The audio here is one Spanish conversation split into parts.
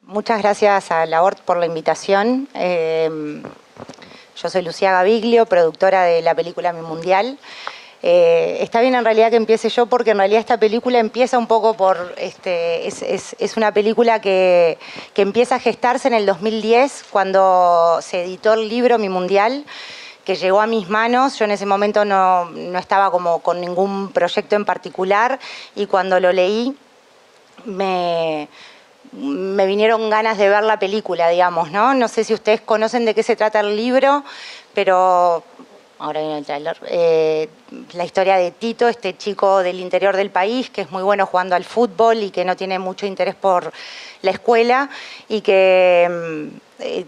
Muchas gracias a la ORT por la invitación. Yo soy Lucía Gaviglio, productora de la película Mi Mundial. Está bien en realidad que empiece yo porque en realidad esta película empieza un poco por... es una película que empieza a gestarse en el 2010 cuando se editó el libro Mi Mundial, que llegó a mis manos. Yo en ese momento no estaba como con ningún proyecto en particular y cuando lo leí me vinieron ganas de ver la película, digamos, ¿no? No sé si ustedes conocen de qué se trata el libro, pero ahora viene el tráiler. La historia de Tito, este chico del interior del país que es muy bueno jugando al fútbol y que no tiene mucho interés por la escuela y que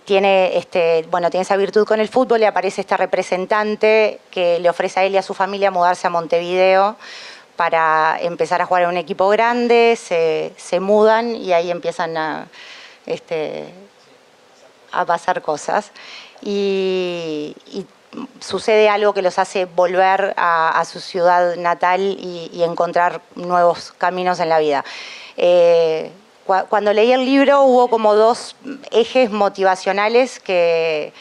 tiene esa virtud con el fútbol. Le aparece este representante que le ofrece a él y a su familia mudarse a Montevideo para empezar a jugar en un equipo grande. Se mudan y ahí empiezan a pasar cosas. Y sucede algo que los hace volver a su ciudad natal y encontrar nuevos caminos en la vida. Cuando leí el libro hubo como dos ejes motivacionales que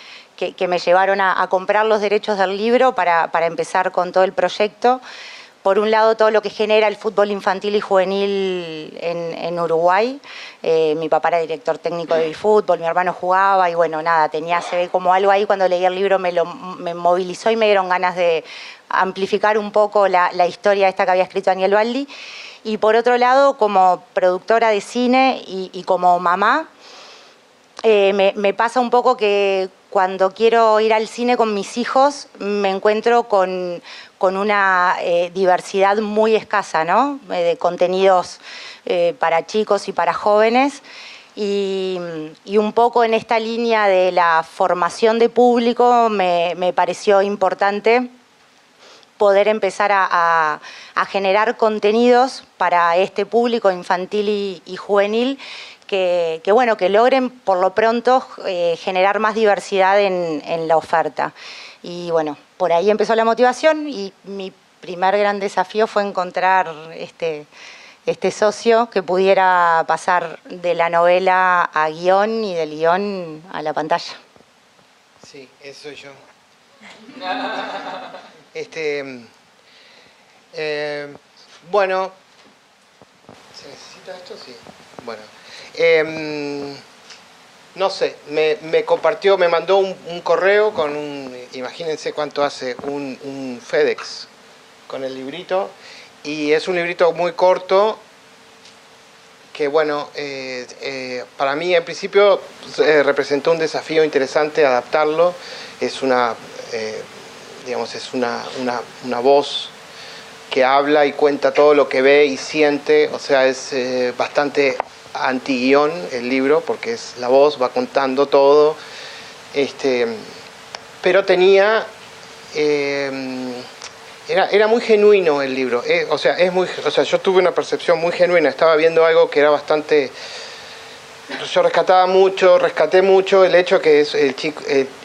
me llevaron a comprar los derechos del libro para empezar con todo el proyecto. Por un lado, todo lo que genera el fútbol infantil y juvenil en Uruguay. Mi papá era director técnico de bifútbol, mi hermano jugaba y bueno, nada, se ve como algo ahí. Cuando leí el libro me movilizó y me dieron ganas de amplificar un poco la historia esta que había escrito Daniel Baldi. Y por otro lado, como productora de cine y como mamá, me pasa un poco que cuando quiero ir al cine con mis hijos me encuentro con una diversidad muy escasa, ¿no? De contenidos para chicos y para jóvenes. Y un poco en esta línea de la formación de público me pareció importante poder empezar a generar contenidos para este público infantil y juvenil que logren por lo pronto generar más diversidad en la oferta. Y bueno, por ahí empezó la motivación y mi primer gran desafío fue encontrar este socio que pudiera pasar de la novela a guión y del guión a la pantalla. Sí, eso soy yo. Bueno, ¿se necesita esto? Sí. Bueno. No sé, me compartió, me mandó un correo con imagínense cuánto hace, un FedEx con el librito, y es un librito muy corto que bueno, para mí en principio representó un desafío interesante adaptarlo. Es una voz que habla y cuenta todo lo que ve y siente, o sea, es bastante anti-guión el libro, porque es la voz, va contando todo, pero tenía, era muy genuino el libro, yo tuve una percepción muy genuina, estaba viendo algo que era bastante, yo rescaté mucho el hecho que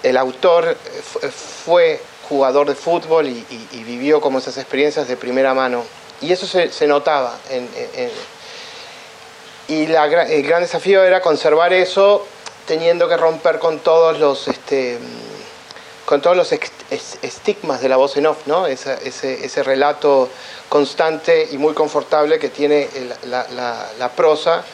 el autor fue jugador de fútbol y vivió como esas experiencias de primera mano, y eso se notaba y el gran desafío era conservar eso, teniendo que romper con todos los estigmas de la voz en off, ¿no? Ese relato constante y muy confortable que tiene la prosa,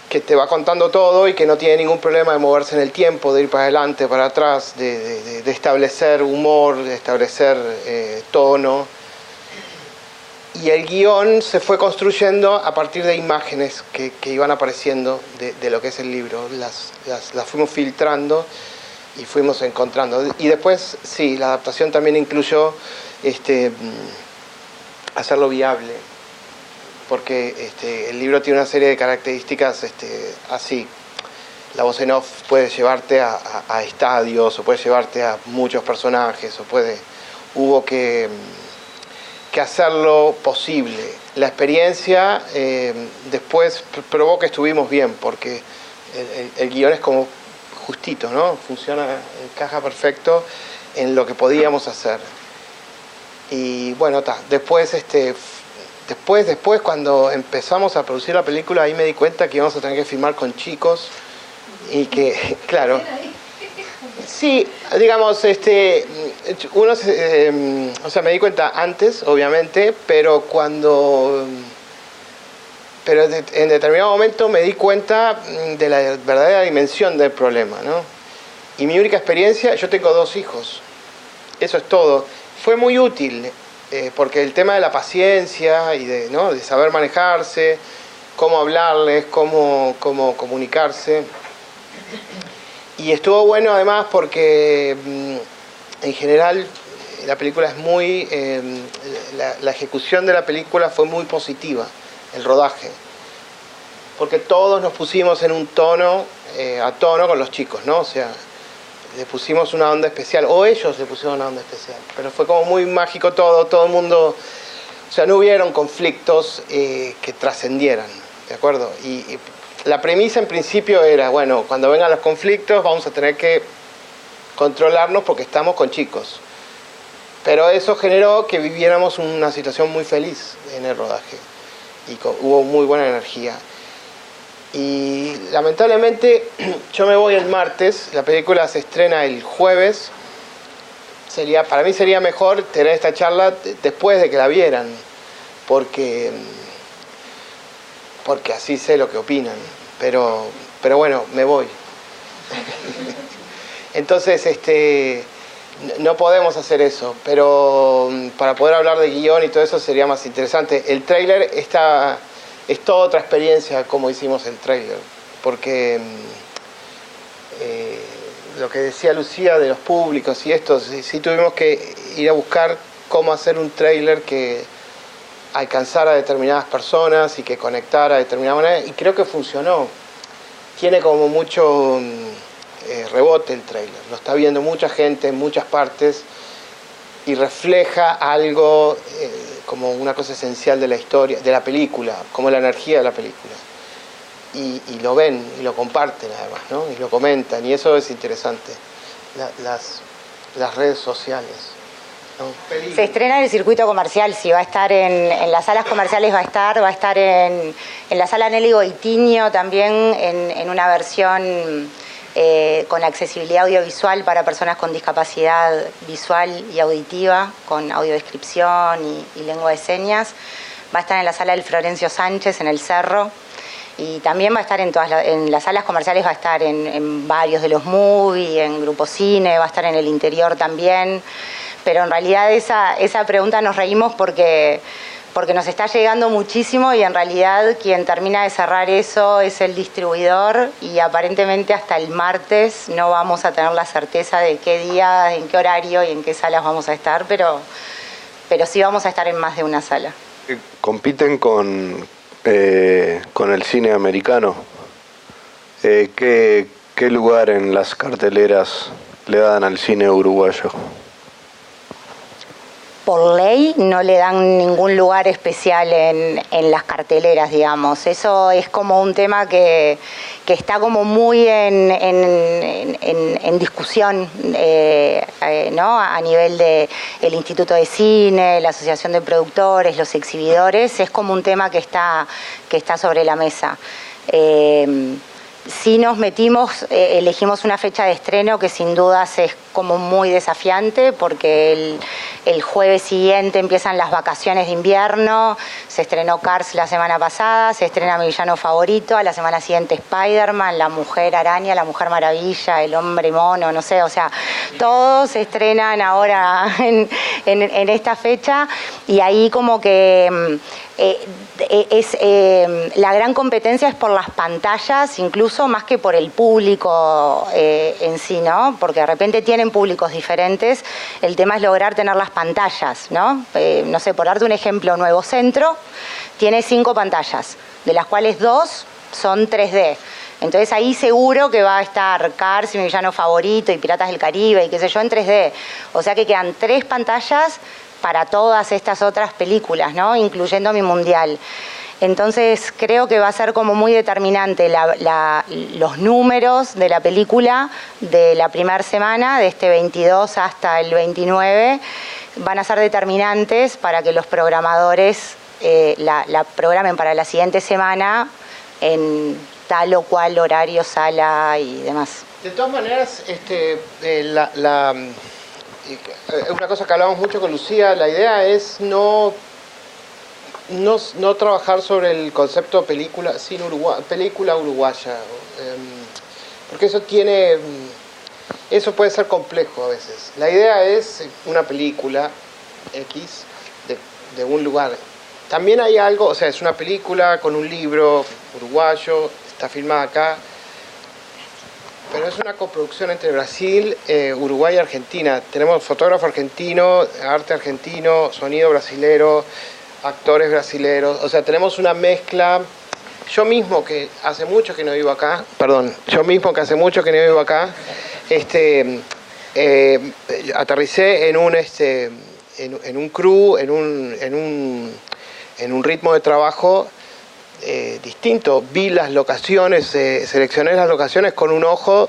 que te va contando todo y que no tiene ningún problema de moverse en el tiempo, de ir para adelante, para atrás, de establecer humor, de establecer tono. Y el guión se fue construyendo a partir de imágenes que iban apareciendo de lo que es el libro. Las fuimos filtrando y fuimos encontrando. Y después, sí, la adaptación también incluyó hacerlo viable, porque el libro tiene una serie de características así. La voz en off puede llevarte a estadios, o puede llevarte a muchos personajes, hubo que hacerlo posible. La experiencia después probó que estuvimos bien, porque el guión es como justito, ¿no? Encaja perfecto en lo que podíamos hacer. Y bueno, después después cuando empezamos a producir la película, ahí me di cuenta que íbamos a tener que filmar con chicos y que, claro, sí, digamos, o sea, me di cuenta antes, obviamente, pero en determinado momento me di cuenta de la verdadera dimensión del problema, ¿no? Y mi única experiencia, yo tengo 2 hijos, eso es todo. Fue muy útil, porque el tema de la paciencia y de saber manejarse, cómo hablarles, cómo comunicarse. Y estuvo bueno además porque en general la película es muy... la ejecución de la película fue muy positiva, el rodaje. Porque todos nos pusimos en un tono, a tono con los chicos, ¿no? O sea, le pusimos una onda especial, o ellos le pusieron una onda especial. Pero fue como muy mágico todo el mundo... O sea, no hubieron conflictos que trascendieran, ¿de acuerdo? Y la premisa en principio era, bueno, cuando vengan los conflictos vamos a tener que controlarnos porque estamos con chicos. Pero eso generó que viviéramos una situación muy feliz en el rodaje. Y hubo muy buena energía. Y lamentablemente yo me voy el martes, la película se estrena el jueves. Para mí sería mejor tener esta charla después de que la vieran, porque así sé lo que opinan, pero bueno, me voy. Entonces, no podemos hacer eso, pero para poder hablar de guión y todo eso sería más interesante. El tráiler es toda otra experiencia como hicimos el tráiler, porque lo que decía Lucía de los públicos y esto, sí tuvimos que ir a buscar cómo hacer un tráiler que alcanzara a determinadas personas y que conectara de determinada manera, y creo que funcionó. Tiene como mucho rebote el tráiler, lo está viendo mucha gente en muchas partes y refleja algo como una cosa esencial de la historia, de la película, como la energía de la película. Y lo ven y lo comparten además, ¿no? Y lo comentan, y eso es interesante. Las redes sociales, ¿no? Se estrena en el circuito comercial, sí, va a estar en las salas comerciales, va a estar en la sala Nelly Goitiño también, en una versión con accesibilidad audiovisual para personas con discapacidad visual y auditiva, con audiodescripción y lengua de señas. Va a estar en la sala del Florencio Sánchez, en el Cerro. Y también va a estar en las salas comerciales, va a estar en varios de los Movie, en Grupo Cine, va a estar en el interior también. Pero en realidad esa pregunta nos reímos porque nos está llegando muchísimo y en realidad quien termina de cerrar eso es el distribuidor y aparentemente hasta el martes no vamos a tener la certeza de qué día, en qué horario y en qué salas vamos a estar, pero sí vamos a estar en más de una sala. ¿Compiten con el cine americano? ¿Qué lugar en las carteleras le dan al cine uruguayo? Por ley no le dan ningún lugar especial en las carteleras, digamos. Eso es como un tema que está como muy en discusión, ¿no? A nivel del Instituto de Cine, la Asociación de Productores, los exhibidores, es como un tema que está sobre la mesa. Sí nos metimos, elegimos una fecha de estreno que sin dudas es como muy desafiante porque el jueves siguiente empiezan las vacaciones de invierno, se estrenó Cars la semana pasada, se estrena Mi Villano Favorito, a la semana siguiente Spider-Man, La Mujer Araña, La Mujer Maravilla, El Hombre Mono, no sé, o sea, todos se estrenan ahora en esta fecha y ahí como que... la gran competencia es por las pantallas, incluso más que por el público en sí, ¿no? Porque de repente tienen públicos diferentes. El tema es lograr tener las pantallas, ¿no? No sé, por darte un ejemplo, Nuevo Centro tiene 5 pantallas, de las cuales 2 son 3D. Entonces ahí seguro que va a estar Cars, Mi Villano Favorito y Piratas del Caribe y qué sé yo en 3D. O sea que quedan 3 pantallas para todas estas otras películas, ¿no? Incluyendo Mi Mundial. Entonces creo que va a ser como muy determinante los números de la película de la primera semana, de este 22 hasta el 29, van a ser determinantes para que los programadores la programen para la siguiente semana en tal o cual horario, sala y demás. De todas maneras, una cosa que hablamos mucho con Lucía, la idea es no trabajar sobre el concepto película uruguaya, porque eso puede ser complejo a veces. La idea es una película X de un lugar. También hay algo, o sea, es una película con un libro uruguayo, está filmada acá, pero es una coproducción entre Brasil, Uruguay y Argentina. Tenemos fotógrafo argentino, arte argentino, sonido brasilero, actores brasileros. O sea, tenemos una mezcla. Yo mismo que hace mucho que no vivo acá, aterricé en un crew, en un ritmo de trabajo distinto. Vi las locaciones, seleccioné las locaciones con un ojo,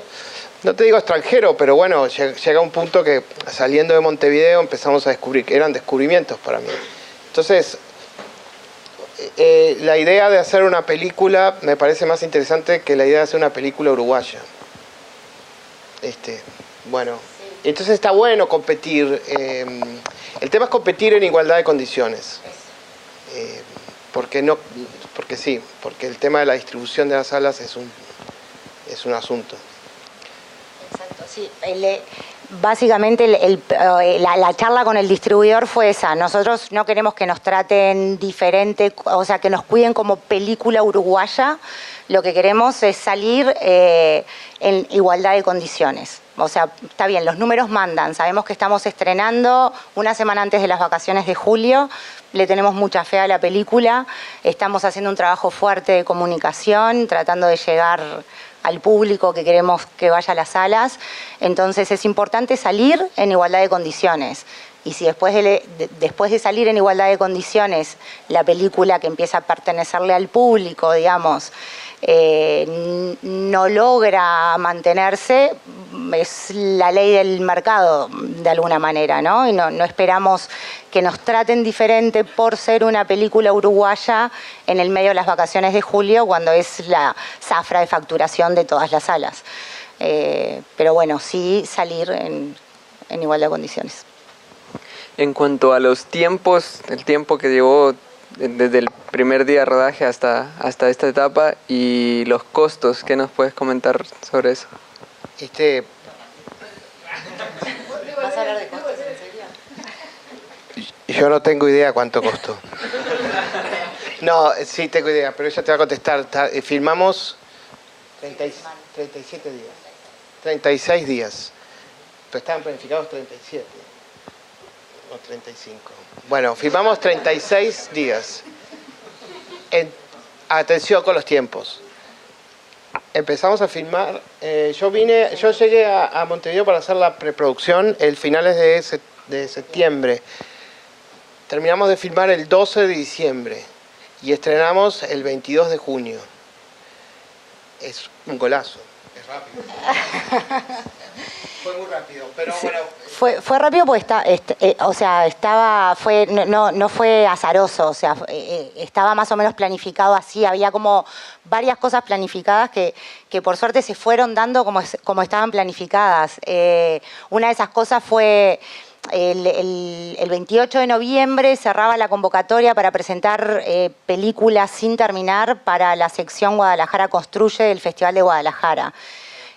no te digo extranjero, pero bueno, llega un punto que saliendo de Montevideo empezamos a descubrir, que eran descubrimientos para mí. Entonces, la idea de hacer una película me parece más interesante que la idea de hacer una película uruguaya. Bueno, entonces está bueno competir. El tema es competir en igualdad de condiciones. Porque el tema de la distribución de las salas es un asunto. Exacto, sí. Básicamente la charla con el distribuidor fue esa. Nosotros no queremos que nos traten diferente, o sea, que nos cuiden como película uruguaya. Lo que queremos es salir en igualdad de condiciones. O sea, está bien, los números mandan. Sabemos que estamos estrenando una semana antes de las vacaciones de julio. Le tenemos mucha fe a la película. Estamos haciendo un trabajo fuerte de comunicación, tratando de llegar al público que queremos que vaya a las salas. Entonces es importante salir en igualdad de condiciones. Y si después de salir en igualdad de condiciones, la película que empieza a pertenecerle al público, digamos, no logra mantenerse, es la ley del mercado de alguna manera, ¿no? Y no esperamos que nos traten diferente por ser una película uruguaya en el medio de las vacaciones de julio, cuando es la zafra de facturación de todas las salas. Pero bueno, sí salir en igualdad de condiciones. En cuanto a los tiempos, el tiempo que llevó desde el primer día de rodaje hasta esta etapa y los costos, ¿qué nos puedes comentar sobre eso? ¿Vas a hablar de costos, en serio? Yo no tengo idea cuánto costó. No, sí tengo idea, pero ella te va a contestar. Filmamos 37 días. 36 días. Pero estaban planificados 37. O 35. Bueno, filmamos 36 días. Atención con los tiempos. Empezamos a filmar. Yo llegué a Montevideo para hacer la preproducción el finales de septiembre. Terminamos de filmar el 12 de diciembre y estrenamos el 22 de junio. Es un golazo. Es rápido. Fue muy rápido, pero sí, bueno. Fue rápido porque no fue azaroso, o sea, estaba más o menos planificado así, había como varias cosas planificadas que por suerte se fueron dando como estaban planificadas. Una de esas cosas fue el 28 de noviembre cerraba la convocatoria para presentar películas sin terminar para la sección Guadalajara Construye del Festival de Guadalajara.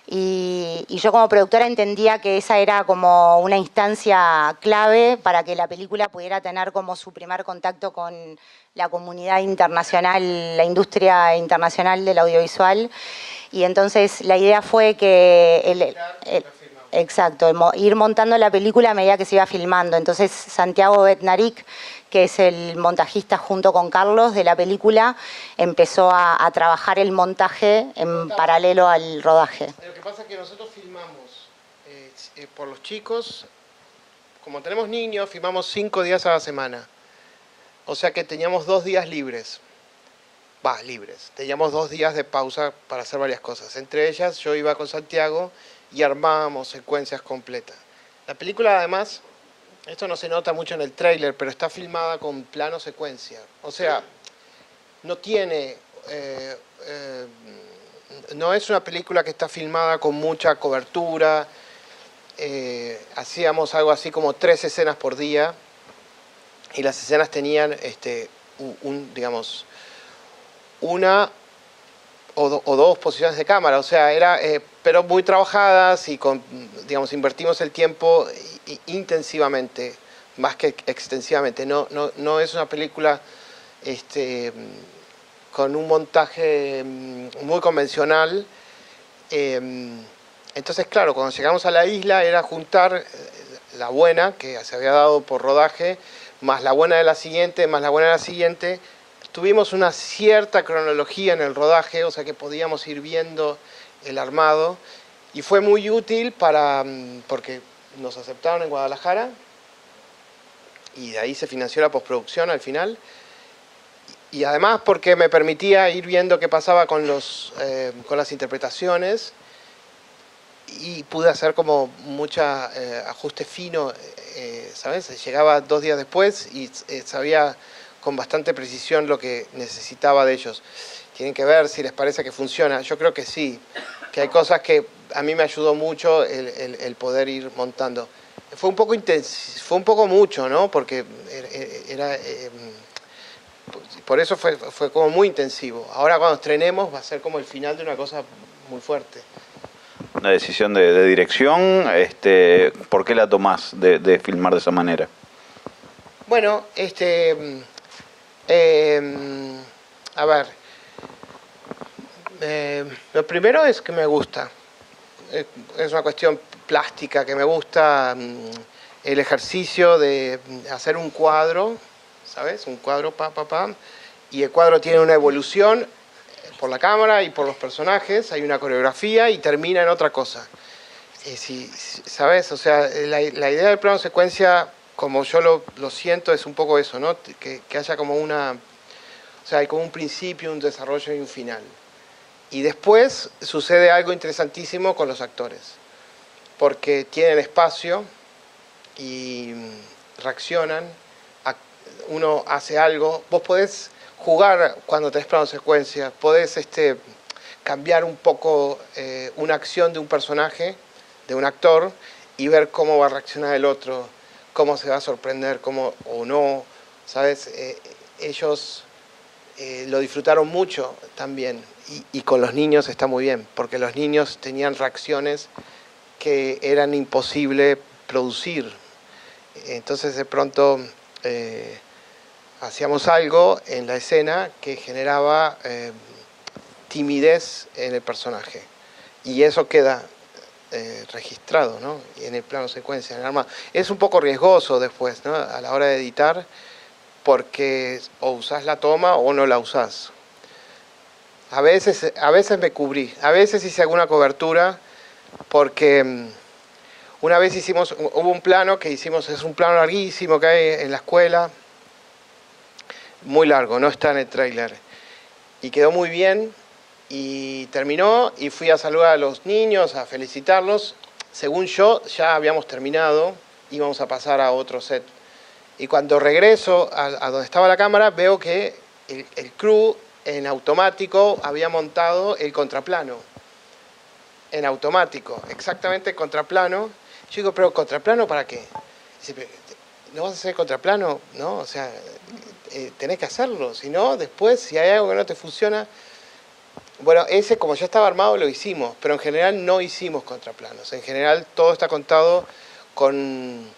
Y yo como productora entendía que esa era como una instancia clave para que la película pudiera tener como su primer contacto con la comunidad internacional, la industria internacional del audiovisual. Y entonces la idea fue que ir montando la película a medida que se iba filmando. Entonces Santiago Betnaric, que es el montajista junto con Carlos de la película, empezó a trabajar el montaje en paralelo al rodaje. Lo que pasa es que nosotros filmamos por los chicos, como tenemos niños, filmamos 5 días a la semana. O sea que teníamos 2 días libres. Libres. Teníamos 2 días de pausa para hacer varias cosas. Entre ellas, yo iba con Santiago y armábamos secuencias completas. La película, además, esto no se nota mucho en el tráiler, pero está filmada con plano secuencia. O sea, no tiene... no es una película que está filmada con mucha cobertura. Hacíamos algo así como 3 escenas por día y las escenas tenían digamos, una o dos posiciones de cámara, o sea, pero muy trabajadas y digamos, invertimos el tiempo intensivamente, más que extensivamente. No es una película con un montaje muy convencional. Entonces, claro, cuando llegamos a la isla era juntar la buena que se había dado por rodaje, más la buena de la siguiente, más la buena de la siguiente. Tuvimos una cierta cronología en el rodaje, o sea que podíamos ir viendo el armado, y fue muy útil porque nos aceptaron en Guadalajara, y de ahí se financió la postproducción al final, y además porque me permitía ir viendo qué pasaba con las interpretaciones, y pude hacer como mucha ajuste fino, ¿sabes? Llegaba 2 días después y sabía con bastante precisión lo que necesitaba de ellos. Tienen que ver si les parece que funciona. Yo creo que sí, que hay cosas que a mí me ayudó mucho el poder ir montando. Fue un poco fue un poco mucho, ¿no? Porque por eso fue como muy intensivo. Ahora cuando estrenemos va a ser como el final de una cosa muy fuerte. Una decisión de dirección, ¿por qué la tomás de filmar de esa manera? Bueno, a ver, lo primero es que me gusta, es una cuestión plástica, que me gusta el ejercicio de hacer un cuadro, ¿sabes? Un cuadro, y el cuadro tiene una evolución por la cámara y por los personajes, hay una coreografía y termina en otra cosa. ¿Sabes? O sea, la idea del plano secuencia, como yo lo siento, es un poco eso, ¿no? Que haya como o sea, hay como un principio, un desarrollo y un final. Y después sucede algo interesantísimo con los actores, porque tienen espacio y reaccionan, uno hace algo, vos podés jugar cuando tenés plano secuencia, podés cambiar un poco una acción de un personaje, de un actor, y ver cómo va a reaccionar el otro, cómo se va a sorprender, cómo o no, ¿sabes? Ellos lo disfrutaron mucho también, y con los niños está muy bien, porque los niños tenían reacciones que eran imposible producir. Entonces de pronto hacíamos algo en la escena que generaba timidez en el personaje, y eso queda registrado, ¿no? En el plano secuencia, en el armado. Es un poco riesgoso después, ¿no? A la hora de editar, porque o usás la toma o no la usás. A veces me cubrí, a veces hice alguna cobertura, porque una vez hubo un plano que hicimos, es un plano larguísimo que hay en la escuela, muy largo, no está en el tráiler, y quedó muy bien, y terminó, y fui a saludar a los niños, a felicitarlos. Según yo, ya habíamos terminado, íbamos a pasar a otro set. Y cuando regreso a donde estaba la cámara, veo que el crew en automático había montado el contraplano. En automático, exactamente contraplano. Yo digo, ¿pero contraplano para qué? Dice, ¿no vas a hacer contraplano? No, o sea, tenés que hacerlo. Si no, después, si hay algo que no te funciona... Bueno, ese como ya estaba armado lo hicimos, pero en general no hicimos contraplanos. En general todo está contado con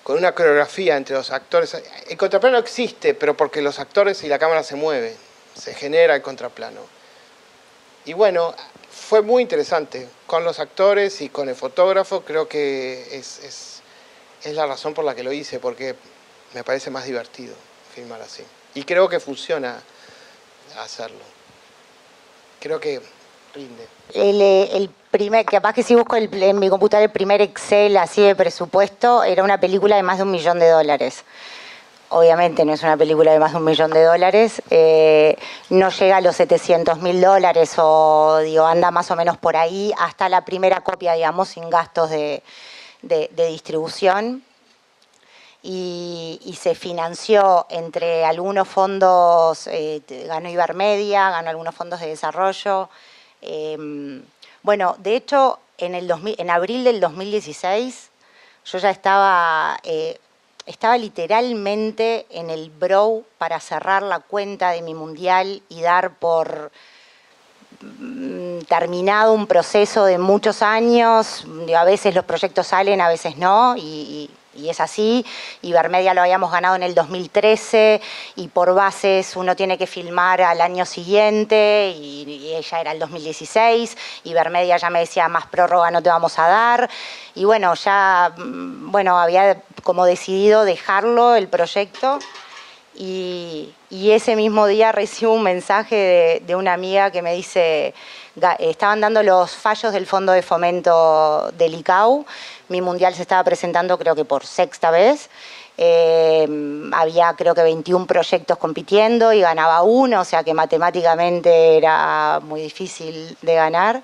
una coreografía entre los actores. El contraplano existe, pero porque los actores y la cámara se mueven, se genera el contraplano. Y bueno, fue muy interesante con los actores y con el fotógrafo. Creo que es la razón por la que lo hice, porque me parece más divertido filmar así. Y creo que funciona hacerlo. Creo que rinde. Capaz que si busco en mi computadora el primer Excel así de presupuesto, era una película de más de $1 millón. Obviamente no es una película de más de $1 millón. No llega a los $700.000 o digo, anda más o menos por ahí hasta la primera copia, digamos, sin gastos de distribución. y se financió entre algunos fondos, ganó Ibermedia, ganó algunos fondos de desarrollo. Bueno, de hecho, en abril del 2016 yo ya estaba literalmente en el Brow para cerrar la cuenta de mi mundial y dar por terminado un proceso de muchos años. A veces los proyectos salen, a veces no, y es así. Ibermedia lo habíamos ganado en el 2013 y por bases uno tiene que filmar al año siguiente y ella era el 2016. Ibermedia ya me decía, más prórroga no te vamos a dar. Y bueno, ya había como decidido dejarlo, el proyecto. Y ese mismo día recibo un mensaje de una amiga que me dice, estaban dando los fallos del Fondo de Fomento del ICAO, mi mundial se estaba presentando creo que por 6ª vez, había creo que 21 proyectos compitiendo y ganaba uno, o sea que matemáticamente era muy difícil de ganar.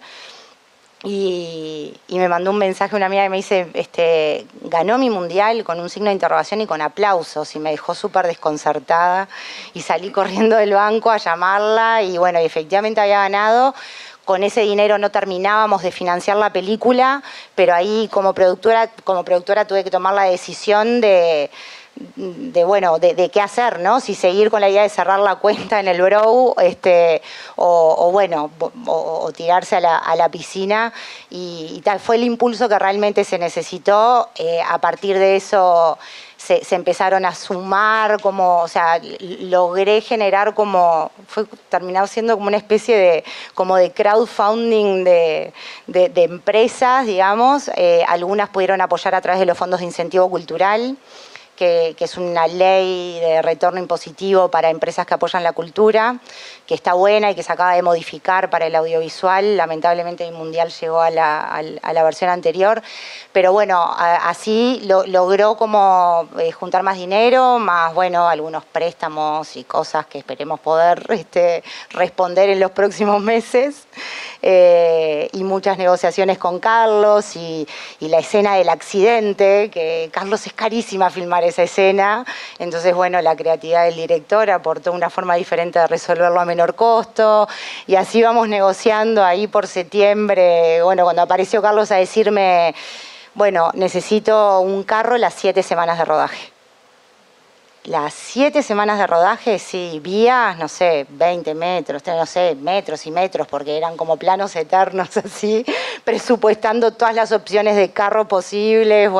Y me mandó un mensaje una amiga que me dice, ganó mi mundial con un signo de interrogación y con aplausos, y me dejó súper desconcertada y salí corriendo del banco a llamarla y bueno, y efectivamente había ganado. Con ese dinero no terminábamos de financiar la película, pero ahí como productora tuve que tomar la decisión de qué hacer, ¿no? Si seguir con la idea de cerrar la cuenta en el Brow, o tirarse a la piscina, y tal fue el impulso que realmente se necesitó. A partir de eso se empezaron a sumar, logré generar terminó siendo como una especie de crowdfunding de empresas, digamos. Algunas pudieron apoyar a través de los fondos de incentivo cultural, que es una ley de retorno impositivo para empresas que apoyan la cultura, que está buena y que se acaba de modificar para el audiovisual. Lamentablemente el mundial llegó a la versión anterior, pero bueno, así logró como juntar más dinero, más algunos préstamos y cosas que esperemos poder responder en los próximos meses, y muchas negociaciones con Carlos y la escena del accidente, que Carlos es carísima filmar esa escena, entonces la creatividad del director aportó una forma diferente de resolverlo a menor costo, y así vamos negociando. Ahí por septiembre, cuando apareció Carlos a decirme, necesito un carro las 7 semanas de rodaje. Las 7 semanas de rodaje, sí, vías, 20 metros, metros y metros, porque eran como planos eternos así, presupuestando todas las opciones de carro posibles,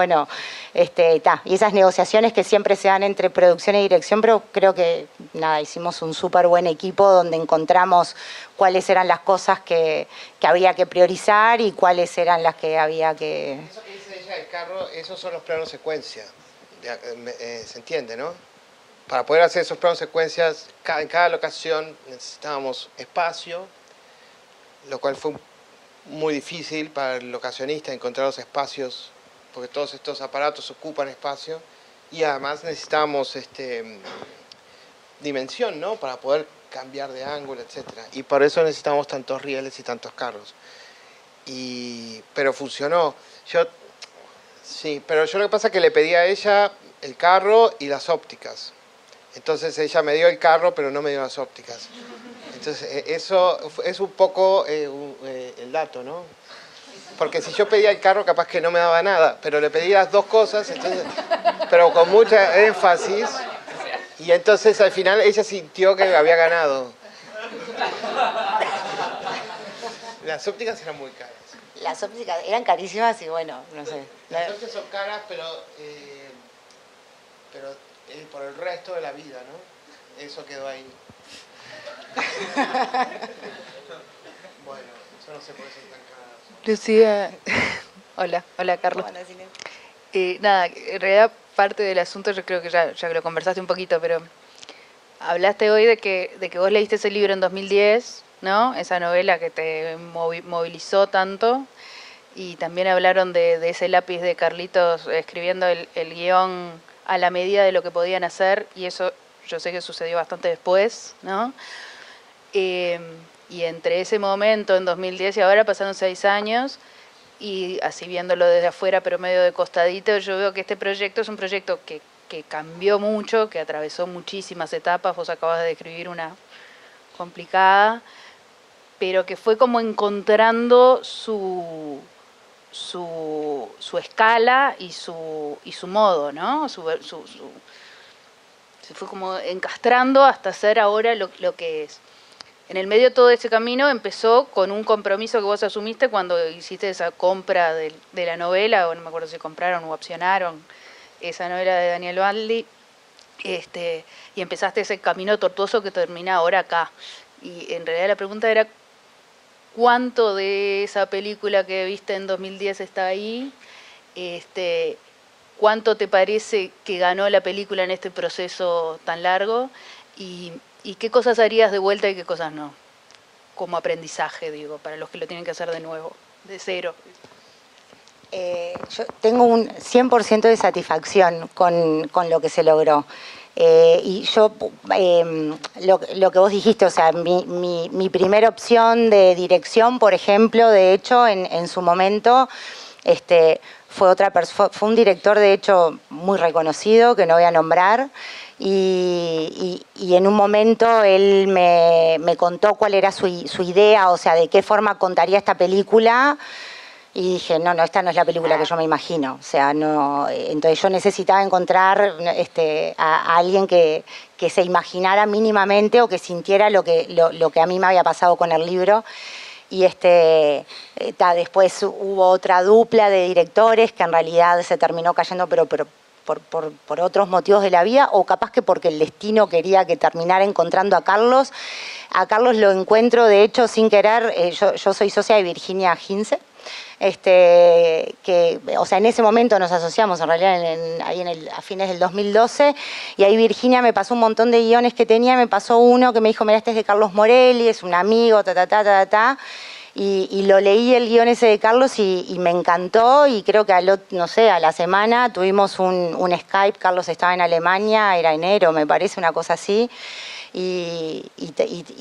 y esas negociaciones que siempre se dan entre producción y dirección, pero creo que, hicimos un súper buen equipo donde encontramos cuáles eran las cosas que había que priorizar y cuáles eran las que había que... Eso que dice ella del carro, esos son los planos secuencia, ¿se entiende, no? Para poder hacer esos planos secuencias, en cada locación necesitábamos espacio, lo cual fue muy difícil para el locacionista encontrar los espacios, porque todos estos aparatos ocupan espacio, y además necesitábamos dimensión, ¿no? Para poder cambiar de ángulo, etc. Y por eso necesitamos tantos rieles y tantos carros. Pero funcionó. Pero yo lo que pasa es que le pedí a ella el carro y las ópticas. Entonces ella me dio el carro, pero no me dio las ópticas. Entonces eso es un poco el dato, ¿no? Porque si yo pedía el carro, capaz que no me daba nada, pero le pedí las dos cosas, pero con mucha énfasis, y entonces al final ella sintió que había ganado. Las ópticas eran muy caras. Las ópticas eran carísimas y no sé. Las ópticas son caras, pero por el resto de la vida, ¿no? Eso quedó ahí. Bueno, yo no sé por qué son tan caras. Lucía, hola Carlos. Nada, en realidad parte del asunto yo creo que ya lo conversaste un poquito, pero hablaste hoy de que vos leíste ese libro en 2010, ¿no? Esa novela que te movilizó tanto, y también hablaron de ese lápiz de Carlitos escribiendo el guión a la medida de lo que podían hacer, y eso yo sé que sucedió bastante después, ¿no? Y entre ese momento, en 2010 y ahora, pasaron 6 años, y así viéndolo desde afuera, pero medio de costadito, yo veo que este proyecto es un proyecto que que cambió mucho, que atravesó muchísimas etapas, vos acabas de describir una complicada, pero que fue como encontrando su escala y su modo, ¿no? Se fue como encastrando hasta ser ahora lo que es. En el medio de todo ese camino empezó con un compromiso que vos asumiste cuando hiciste esa compra de la novela, o no me acuerdo si compraron o opcionaron esa novela de Daniel Baldi, y empezaste ese camino tortuoso que termina ahora acá. Y en realidad la pregunta era, ¿cuánto de esa película que viste en 2010 está ahí? ¿Cuánto te parece que ganó la película en este proceso tan largo? ¿Y qué cosas harías de vuelta y qué cosas no? Como aprendizaje, digo, para los que lo tienen que hacer de nuevo, de cero. Yo tengo un 100% de satisfacción con lo que se logró. Y yo, lo que vos dijiste, o sea, mi primera opción de dirección, por ejemplo, de hecho, en su momento, fue un director, de hecho, muy reconocido, que no voy a nombrar, y en un momento él me contó cuál era su idea, o sea, de qué forma contaría esta película, y dije, no, esta no es la película que yo me imagino, o sea, no. Entonces yo necesitaba encontrar a alguien que se imaginara mínimamente o que sintiera lo que a mí me había pasado con el libro. Y después hubo otra dupla de directores que en realidad se terminó cayendo, pero por otros motivos de la vida, o capaz que porque el destino quería que terminara encontrando a Carlos. A Carlos lo encuentro, de hecho, sin querer. Yo soy socia de Virginia Hintze, o sea, en ese momento nos asociamos, en realidad, a fines del 2012, y ahí Virginia me pasó un montón de guiones que tenía, me pasó uno que me dijo, mira, este es de Carlos Morelli, es un amigo, y lo leí el guión ese de Carlos y me encantó, y creo que a la semana tuvimos un Skype. Carlos estaba en Alemania, era enero, me parece, una cosa así. Y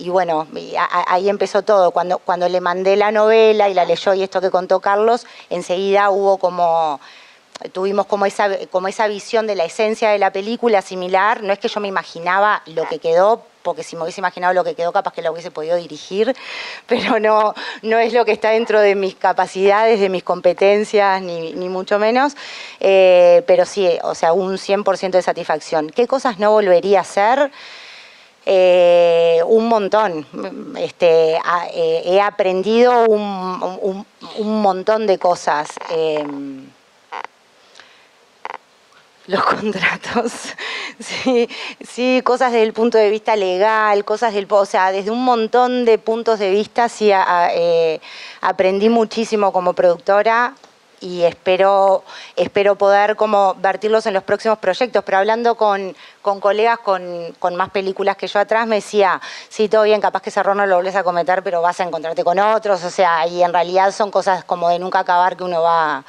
bueno, ahí empezó todo. Cuando le mandé la novela y la leyó y esto que contó Carlos, enseguida tuvimos como esa visión de la esencia de la película similar. No es que yo me imaginaba lo que quedó, porque si me hubiese imaginado lo que quedó, capaz que lo hubiese podido dirigir, pero no es lo que está dentro de mis capacidades, de mis competencias, ni mucho menos. Pero sí, o sea, un 100% de satisfacción. ¿Qué cosas no volvería a hacer? Un montón. He aprendido un montón de cosas. Los contratos, sí, cosas desde el punto de vista legal, o sea, desde un montón de puntos de vista, sí, aprendí muchísimo como productora. Y espero poder como vertirlos en los próximos proyectos. Pero hablando con colegas con más películas que yo atrás, me decía, sí, todo bien, capaz que ese error no lo volvés a cometer, pero vas a encontrarte con otros. O sea, y en realidad son cosas como de nunca acabar, que uno va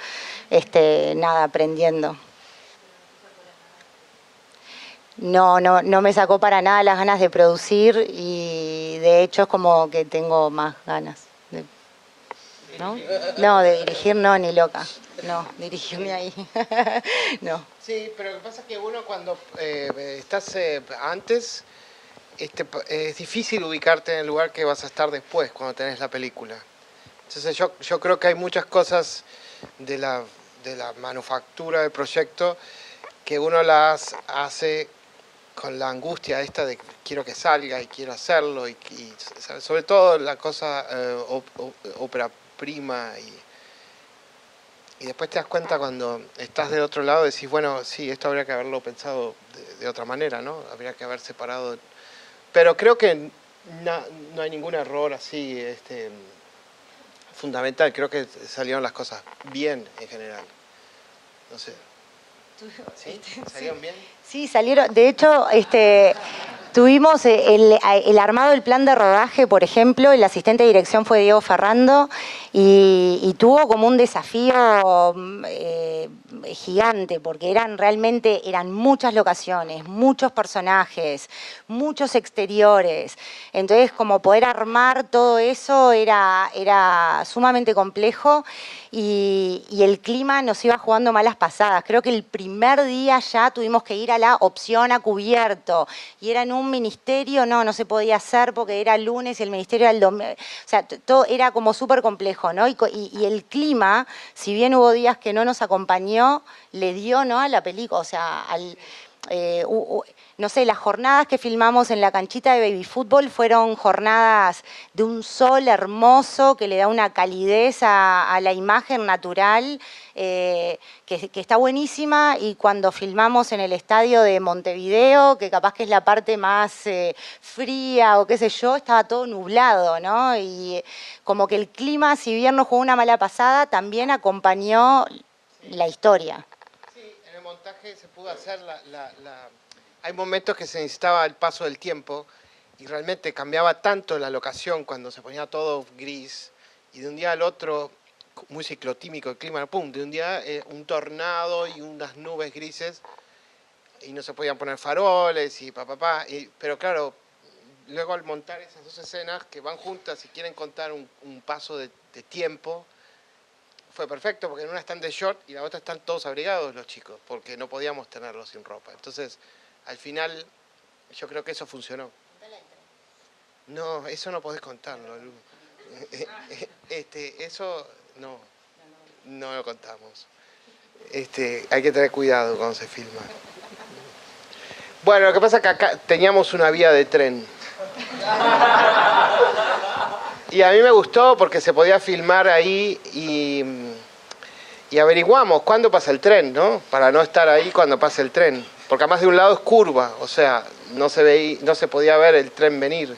aprendiendo. No me sacó para nada las ganas de producir, y de hecho es como que tengo más ganas. ¿No? No, de dirigir no, ni loca. No, dirigirme ahí. No. Sí, pero lo que pasa es que uno cuando estás antes, es difícil ubicarte en el lugar que vas a estar después, cuando tenés la película. Entonces yo creo que hay muchas cosas de la manufactura del proyecto que uno las hace con la angustia esta de quiero que salga y quiero hacerlo, y sobre todo la cosa ópera prima, y después te das cuenta cuando estás del otro lado, decís, bueno, sí, esto habría que haberlo pensado de otra manera, ¿no? Habría que haber separado. Pero creo que no hay ningún error así fundamental. Creo que salieron las cosas bien en general. No sé. ¿Sí? ¿Salieron bien? Sí, salieron. De hecho, tuvimos el armado del plan de rodaje, por ejemplo. El asistente de dirección fue Diego Ferrando, y tuvo como un desafío gigante, porque eran muchas locaciones, muchos personajes, muchos exteriores. Entonces, como poder armar todo eso era sumamente complejo y el clima nos iba jugando malas pasadas. Creo que el primer día ya tuvimos que ir a la opción a cubierto y era en un ministerio, no se podía hacer porque era lunes y el ministerio era el domingo. O sea, todo era como súper complejo, ¿no? Y el clima, si bien hubo días que no nos acompañó, le dio, ¿no?, a la película, o sea, no sé, las jornadas que filmamos en la canchita de baby fútbol fueron jornadas de un sol hermoso que le da una calidez a la imagen natural que está buenísima, y cuando filmamos en el estadio de Montevideo, que capaz que es la parte más fría o qué sé yo, estaba todo nublado, ¿no? Y como que el clima, si bien nos jugó una mala pasada, también acompañó la historia. Sí, en el montaje se pudo hacer Hay momentos que se necesitaba el paso del tiempo y realmente cambiaba tanto la locación cuando se ponía todo gris y de un día al otro, muy ciclotímico el clima, pum, de un día un tornado y unas nubes grises y no se podían poner faroles y pero claro, luego al montar esas dos escenas que van juntas y quieren contar un paso de tiempo, fue perfecto porque en una están de short y la otra están todos abrigados los chicos porque no podíamos tenerlos sin ropa. Entonces, al final, yo creo que eso funcionó. No, eso no podés contarlo, Lu. Eso no lo contamos. Hay que tener cuidado cuando se filma. Bueno, lo que pasa es que acá teníamos una vía de tren. Y a mí me gustó porque se podía filmar ahí y averiguamos cuándo pasa el tren, ¿no? Para no estar ahí cuando pase el tren. Porque además de un lado es curva, o sea, no se podía ver el tren venir.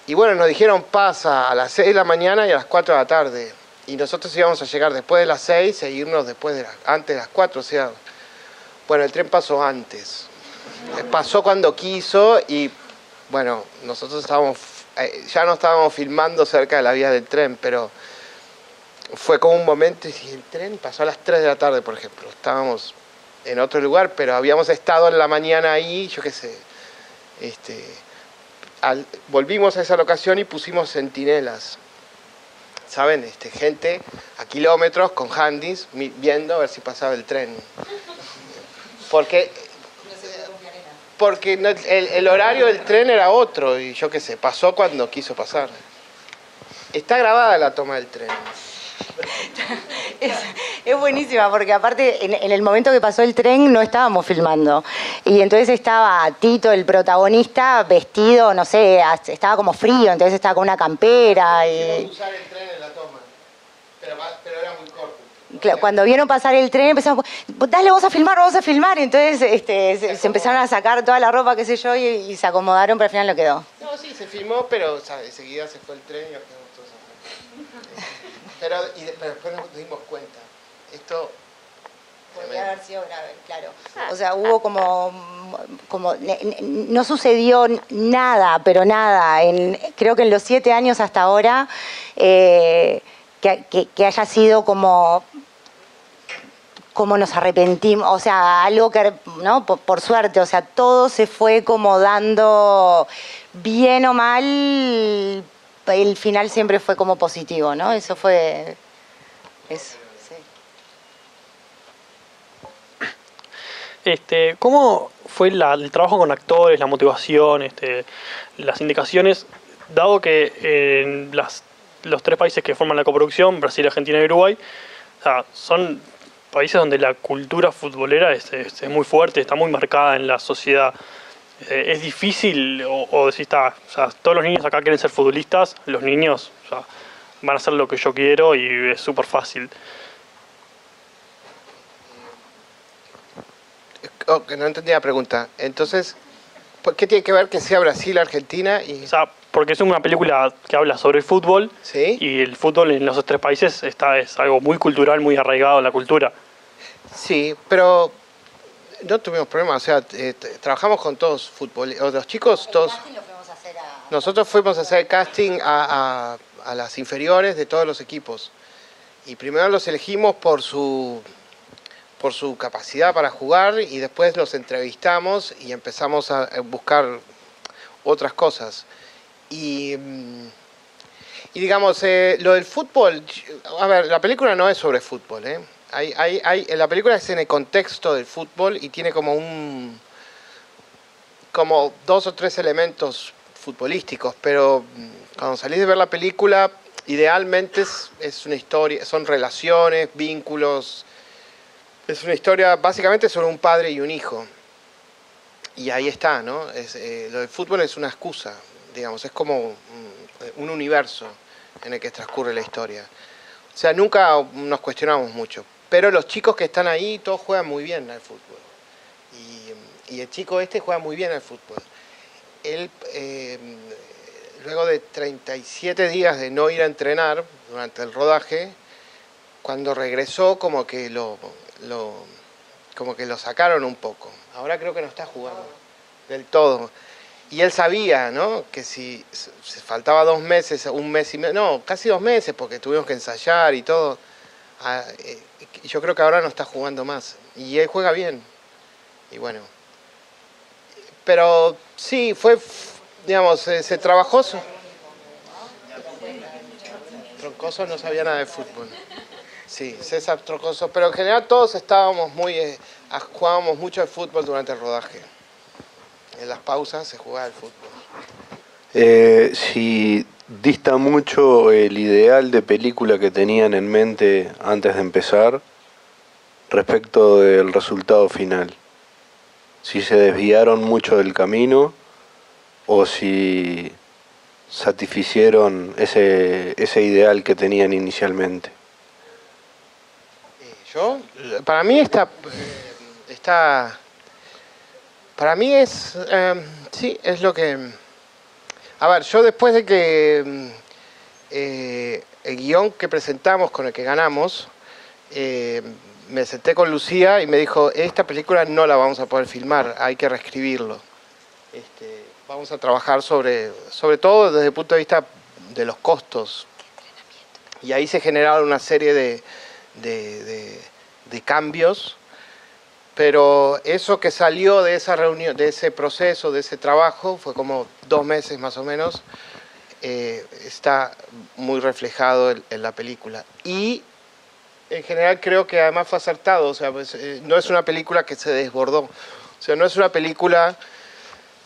Y bueno, nos dijeron pasa a las 6 de la mañana y a las 4 de la tarde. Y nosotros íbamos a llegar después de las 6 e irnos antes de las 4, o sea... Bueno, el tren pasó antes. Pasó cuando quiso y, bueno, nosotros ya no estábamos filmando cerca de la vía del tren, pero fue como un momento y el tren pasó a las 3 de la tarde, por ejemplo. Estábamos en otro lugar, pero habíamos estado en la mañana ahí, yo qué sé. Volvimos a esa locación y pusimos centinelas. ¿Saben? Gente a kilómetros con handys viendo a ver si pasaba el tren. Porque el horario del tren era otro y yo qué sé, pasó cuando quiso pasar. Está grabada la toma del tren. Es buenísima porque aparte en el momento que pasó el tren no estábamos filmando y entonces estaba Tito, el protagonista, vestido, no sé, estaba como frío, entonces estaba con una campera. Quisimos usar el tren en la toma, pero era muy corto. Cuando vieron pasar el tren empezamos, dale, vamos a filmar. Entonces se empezaron a sacar toda la ropa, qué sé yo, y se acomodaron, pero al final no quedó. No, sí, se filmó, pero enseguida se fue el tren y nos quedamos todos acá. Pero después nos dimos cuenta. Esto... Podría haber sido grave, claro. O sea, hubo como no sucedió nada, pero nada. Creo que en los 7 años hasta ahora, que haya sido como nos arrepentimos, o sea, algo que, ¿no? Por suerte, o sea, todo se fue como dando bien o mal, el final siempre fue como positivo, ¿no? Eso fue... Eso, sí. ¿Cómo fue el trabajo con actores, la motivación, las indicaciones, dado que en los 3 países que forman la coproducción, Brasil, Argentina y Uruguay, o sea, son países donde la cultura futbolera es muy fuerte, está muy marcada en la sociedad? ¿Es difícil o decís, o sea, todos los niños acá quieren ser futbolistas, los niños, o sea, van a hacer lo que yo quiero y es súper fácil? Que no entendí la pregunta. Entonces, ¿qué tiene que ver que sea Brasil, Argentina y...? O sea, porque es una película que habla sobre el fútbol. ¿Sí? Y el fútbol en los 3 países es algo muy cultural, muy arraigado en la cultura. Sí, pero no tuvimos problemas. O sea, trabajamos con todos futbolistas, los chicos, todos... Nosotros fuimos a hacer el casting a las inferiores de todos los equipos. Y primero los elegimos por su por su capacidad para jugar y después los entrevistamos y empezamos a buscar otras cosas. Y digamos, lo del fútbol, a ver, la película no es sobre fútbol, ¿eh? La película es en el contexto del fútbol y tiene como dos o tres elementos futbolísticos, pero cuando salís de ver la película, idealmente es una historia, son relaciones, vínculos, es una historia básicamente sobre un padre y un hijo. Y ahí está, ¿no? Lo del fútbol es una excusa, digamos, es como un universo en el que transcurre la historia. O sea, nunca nos cuestionamos mucho, pero los chicos que están ahí todos juegan muy bien al fútbol. Y el chico juega muy bien al fútbol. Él, luego de 37 días de no ir a entrenar durante el rodaje, cuando regresó como que lo sacaron un poco. Ahora creo que no está jugando del todo. Y él sabía, ¿no?, que si faltaba 2 meses, 1 mes y medio, no, casi 2 meses, porque tuvimos que ensayar y todo. Yo creo que ahora no está jugando más. Y él juega bien. Y bueno. Pero sí, digamos, se trabajó. Troncoso no sabía nada de fútbol. Sí, César Troncoso. Pero en general todos estábamos jugábamos mucho al fútbol durante el rodaje. En las pausas se jugaba al fútbol. Si dista mucho el ideal de película que tenían en mente antes de empezar respecto del resultado final. Si se desviaron mucho del camino o si satisficieron ese ideal que tenían inicialmente. Para mí para mí sí, es lo que... A ver, yo después de que el guión que presentamos con el que ganamos, me senté con Lucía y me dijo, esta película no la vamos a poder filmar, hay que reescribirlo. Vamos a trabajar sobre todo desde el punto de vista de los costos. Y ahí se generaron una serie de cambios, pero eso que salió de esa reunión, de ese proceso, de ese trabajo, fue como 2 meses más o menos, está muy reflejado en la película. Y en general creo que además fue acertado, o sea, pues, no es una película que se desbordó, o sea, no es una película,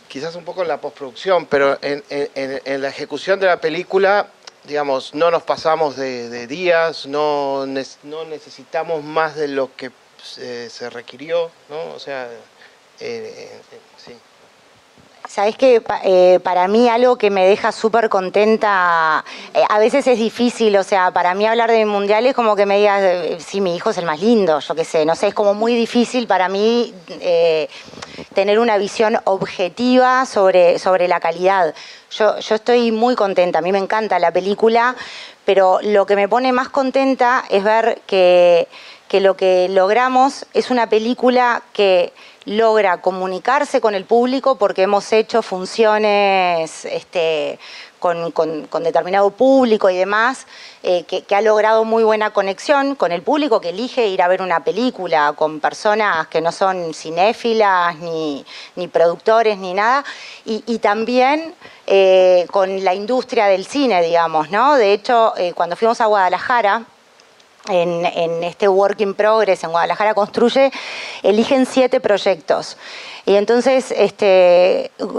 quizás un poco en la postproducción, pero en la ejecución de la película, digamos, no nos pasamos de días, no necesitamos más de lo que se requirió, ¿no? O sea, sí. Sabés que para mí algo que me deja súper contenta, a veces es difícil, o sea, para mí hablar de mi mundial es como que me digas, sí, mi hijo es el más lindo, yo qué sé, no sé, es como muy difícil para mí tener una visión objetiva sobre la calidad. Yo estoy muy contenta, a mí me encanta la película, pero lo que me pone más contenta es ver que lo que logramos es una película que logra comunicarse con el público porque hemos hecho funciones con determinado público y demás, que ha logrado muy buena conexión con el público que elige ir a ver una película, con personas que no son cinéfilas, ni productores, ni nada, y también con la industria del cine, digamos, ¿no? De hecho, cuando fuimos a Guadalajara, en este Work in Progress en Guadalajara Construye, eligen 7 proyectos. Y entonces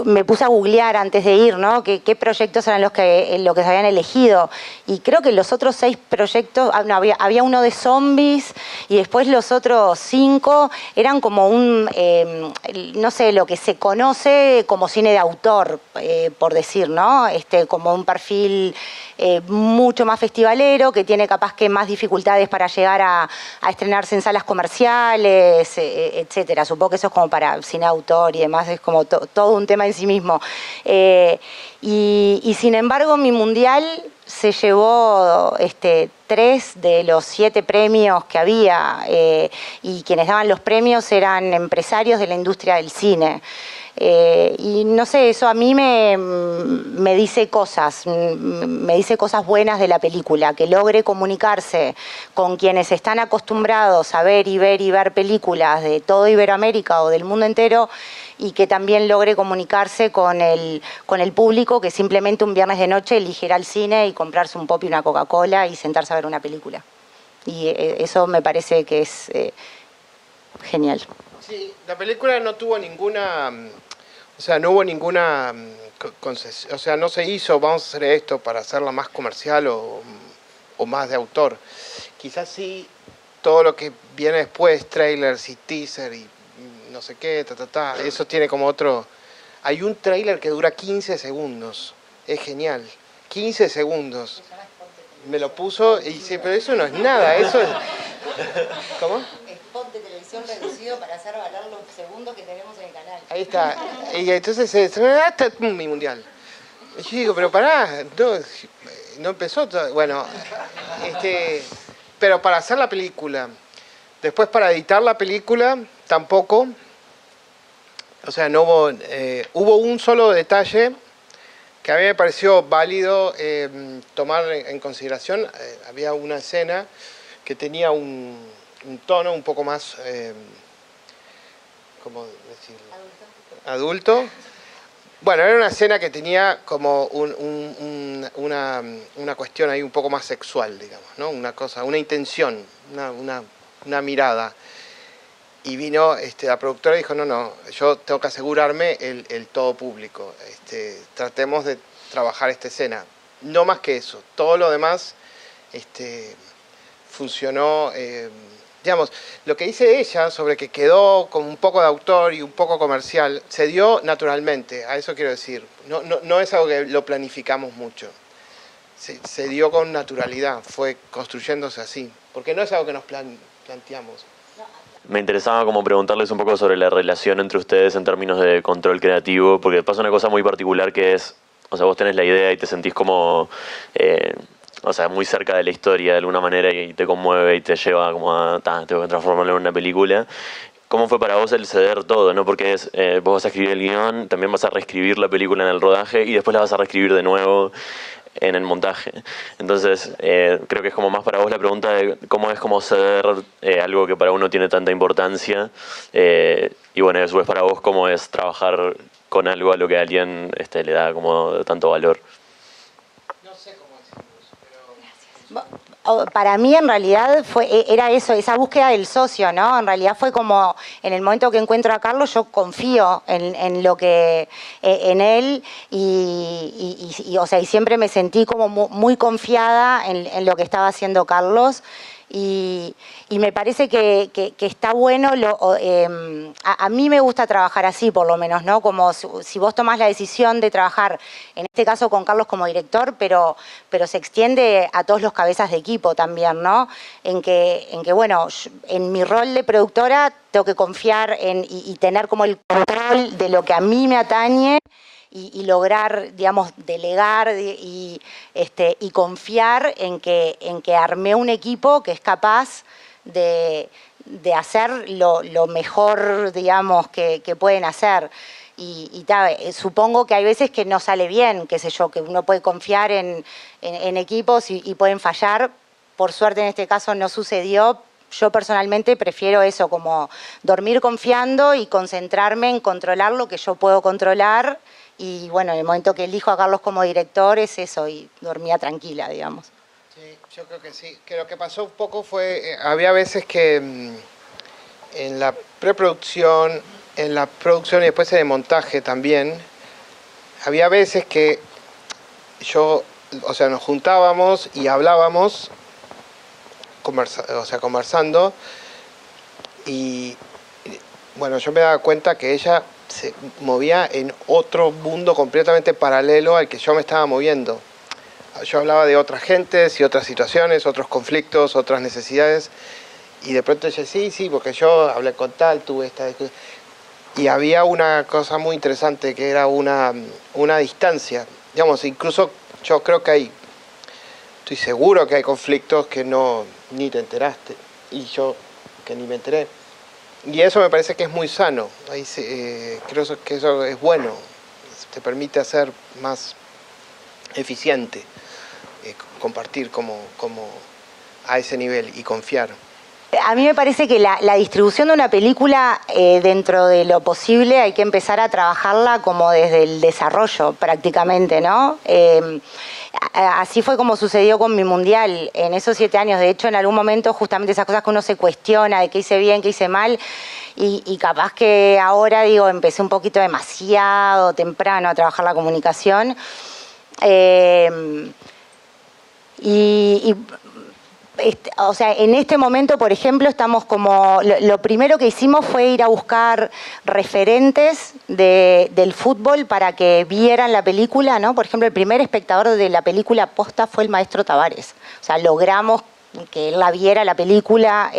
me puse a googlear antes de ir, ¿no? ¿Qué proyectos eran los que se habían elegido? Y creo que los otros 6 proyectos, había uno de zombies y después los otros 5 eran como no sé, lo que se conoce como cine de autor, por decir, ¿no? Como un perfil mucho más festivalero, que tiene capaz que más dificultades para llegar a estrenarse en salas comerciales, etcétera. Supongo que eso es como para cine de autor y demás, es como todo un tema en sí mismo. Y sin embargo, mi mundial se llevó 3 de los 7 premios que había, y quienes daban los premios eran empresarios de la industria del cine. Y no sé, eso a mí me dice cosas buenas de la película, que logre comunicarse con quienes están acostumbrados a ver y ver películas de todo Iberoamérica o del mundo entero, y que también logre comunicarse con el público que simplemente un viernes de noche elige ir al cine y comprarse un pop y una Coca-Cola y sentarse a ver una película. Y eso me parece que es genial. Sí, la película no tuvo ninguna, o sea, no hubo ninguna concesión, o sea, no se hizo, vamos a hacer esto para hacerla más comercial o más de autor. Quizás sí, todo lo que viene después, trailers y teaser y no sé qué, eso tiene como otro... Hay un trailer que dura 15 segundos, es genial, 15 segundos. Me lo puso y dice, pero eso no es nada, eso es... ¿Cómo? Spot de televisión reducido para hacer valer los segundos que tenemos en el canal. Ahí está, y entonces mi mundial. Y yo digo, pero pará, no empezó todo. Bueno, pero para hacer la película, después para editar la película, tampoco. O sea, no hubo, hubo un solo detalle que a mí me pareció válido tomar en consideración. Había una escena que tenía un tono un poco más, ¿cómo decirlo? Adulto. Bueno, era una escena que tenía como una cuestión ahí un poco más sexual, digamos, ¿no? Una cosa, una intención, una mirada. Y vino la productora y dijo, no, yo tengo que asegurarme el todo público. Tratemos de trabajar esta escena. No más que eso. Todo lo demás funcionó. Digamos, lo que dice ella sobre que quedó como un poco de autor y un poco comercial, se dio naturalmente, a eso quiero decir. No es algo que lo planificamos mucho. Se dio con naturalidad, fue construyéndose así. Porque no es algo que nos planteamos. Me interesaba como preguntarles un poco sobre la relación entre ustedes en términos de control creativo, porque pasa una cosa muy particular que es, o sea, vos tenés la idea y te sentís como, o sea, muy cerca de la historia de alguna manera y te conmueve y te lleva como a, tengo que transformarlo en una película. ¿Cómo fue para vos el ceder todo, no? Porque vos vas a escribir el guión, también vas a reescribir la película en el rodaje y después la vas a reescribir de nuevo en el montaje. Entonces, creo que es como más para vos la pregunta de cómo es como ceder algo que para uno tiene tanta importancia y bueno, después para vos cómo es trabajar con algo a lo que a alguien le da como tanto valor. No sé cómo decirlo, pero... Para mí en realidad era eso, esa búsqueda del socio, ¿no? En realidad fue como en el momento que encuentro a Carlos yo confío en lo que en él o sea, y siempre me sentí como muy confiada en lo que estaba haciendo Carlos. Y me parece que está bueno, a mí me gusta trabajar así por lo menos, ¿no? Como si vos tomás la decisión de trabajar, en este caso con Carlos como director, pero se extiende a todos los cabezas de equipo también, ¿no? En que bueno, en mi rol de productora tengo que confiar y tener como el control de lo que a mí me atañe, y lograr, digamos, delegar y confiar en que armé un equipo que es capaz de hacer lo mejor, digamos, que pueden hacer. Supongo que hay veces que no sale bien, qué sé yo, que uno puede confiar en equipos y pueden fallar. Por suerte en este caso no sucedió. Yo personalmente prefiero eso, como dormir confiando y concentrarme en controlar lo que yo puedo controlar. Y bueno, en el momento que elijo a Carlos como director es eso, y dormía tranquila, digamos. Sí, yo creo que sí. Que lo que pasó un poco fue, había veces que en la preproducción, en la producción y después en el montaje también, había veces que nos juntábamos y hablábamos, conversando, y bueno, yo me daba cuenta que ella se movía en otro mundo completamente paralelo al que yo me estaba moviendo. Yo hablaba de otras gentes y otras situaciones, otros conflictos, otras necesidades, y de pronto ella, sí, porque yo hablé con tal, tuve esta discusión. Y había una cosa muy interesante que era una distancia. Digamos, incluso yo creo que estoy seguro que hay conflictos que ni te enteraste, y yo que ni me enteré. Y eso me parece que es muy sano. Ahí creo que eso es bueno. Te permite ser más eficiente, compartir como a ese nivel y confiar. A mí me parece que la distribución de una película, dentro de lo posible, hay que empezar a trabajarla como desde el desarrollo, prácticamente, ¿no? Así fue como sucedió con mi mundial en esos 7 años. De hecho, en algún momento, justamente esas cosas que uno se cuestiona de qué hice bien, qué hice mal, y capaz que ahora, digo, empecé un poquito demasiado temprano a trabajar la comunicación. O sea, en este momento, por ejemplo, estamos como... Lo primero que hicimos fue ir a buscar referentes del fútbol para que vieran la película, ¿no? Por ejemplo, el primer espectador de la película posta fue el maestro Tavares. O sea, logramos que él la viera, la película,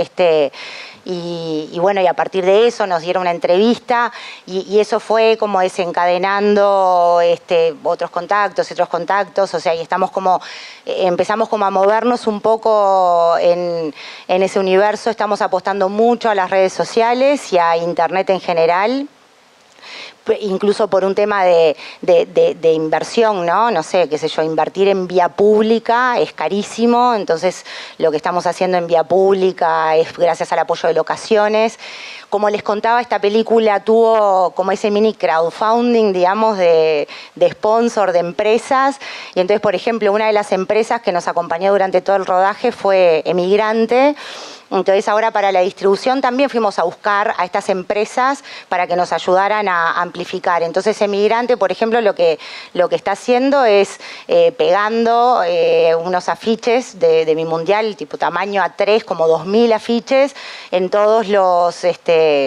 y bueno, y a partir de eso nos dieron una entrevista y eso fue como desencadenando otros contactos, o sea, y estamos como, empezamos como a movernos un poco en ese universo. Estamos apostando mucho a las redes sociales y a internet en general, incluso por un tema de inversión, ¿no? No sé, qué sé yo, invertir en vía pública es carísimo, entonces lo que estamos haciendo en vía pública es gracias al apoyo de locaciones. Como les contaba, esta película tuvo como ese mini crowdfunding, digamos, de sponsor, de empresas, y entonces, por ejemplo, una de las empresas que nos acompañó durante todo el rodaje fue Emigrante. Entonces ahora para la distribución también fuimos a buscar a estas empresas para que nos ayudaran a amplificar. Entonces Emigrante, por ejemplo, lo que está haciendo es pegando unos afiches de mi mundial, tipo tamaño A3, como 2000 afiches, en todos los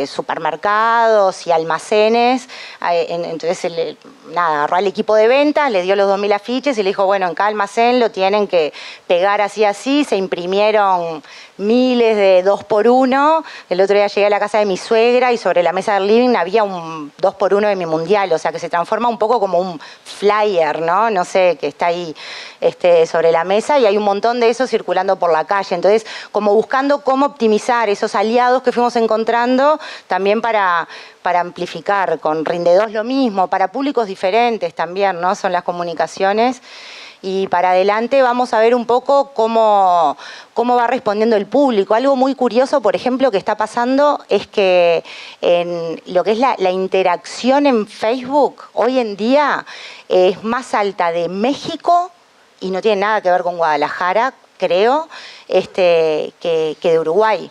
supermercados y almacenes. Entonces, agarró al equipo de ventas, le dio los 2000 afiches y le dijo, bueno, en cada almacén lo tienen que pegar así, se imprimieron miles de 2x1. El otro día llegué a la casa de mi suegra y sobre la mesa del living había un 2x1 de mi mundial, o sea que se transforma un poco como un flyer, ¿no? No sé, que está ahí sobre la mesa y hay un montón de eso circulando por la calle. Entonces, como buscando cómo optimizar esos aliados que fuimos encontrando también para amplificar. Con Rinde 2 lo mismo, para públicos diferentes también, ¿no? Son las comunicaciones. Y para adelante vamos a ver un poco cómo va respondiendo el público. Algo muy curioso, por ejemplo, que está pasando es que en lo que es la interacción en Facebook hoy en día es más alta de México, y no tiene nada que ver con Guadalajara, creo, que de Uruguay.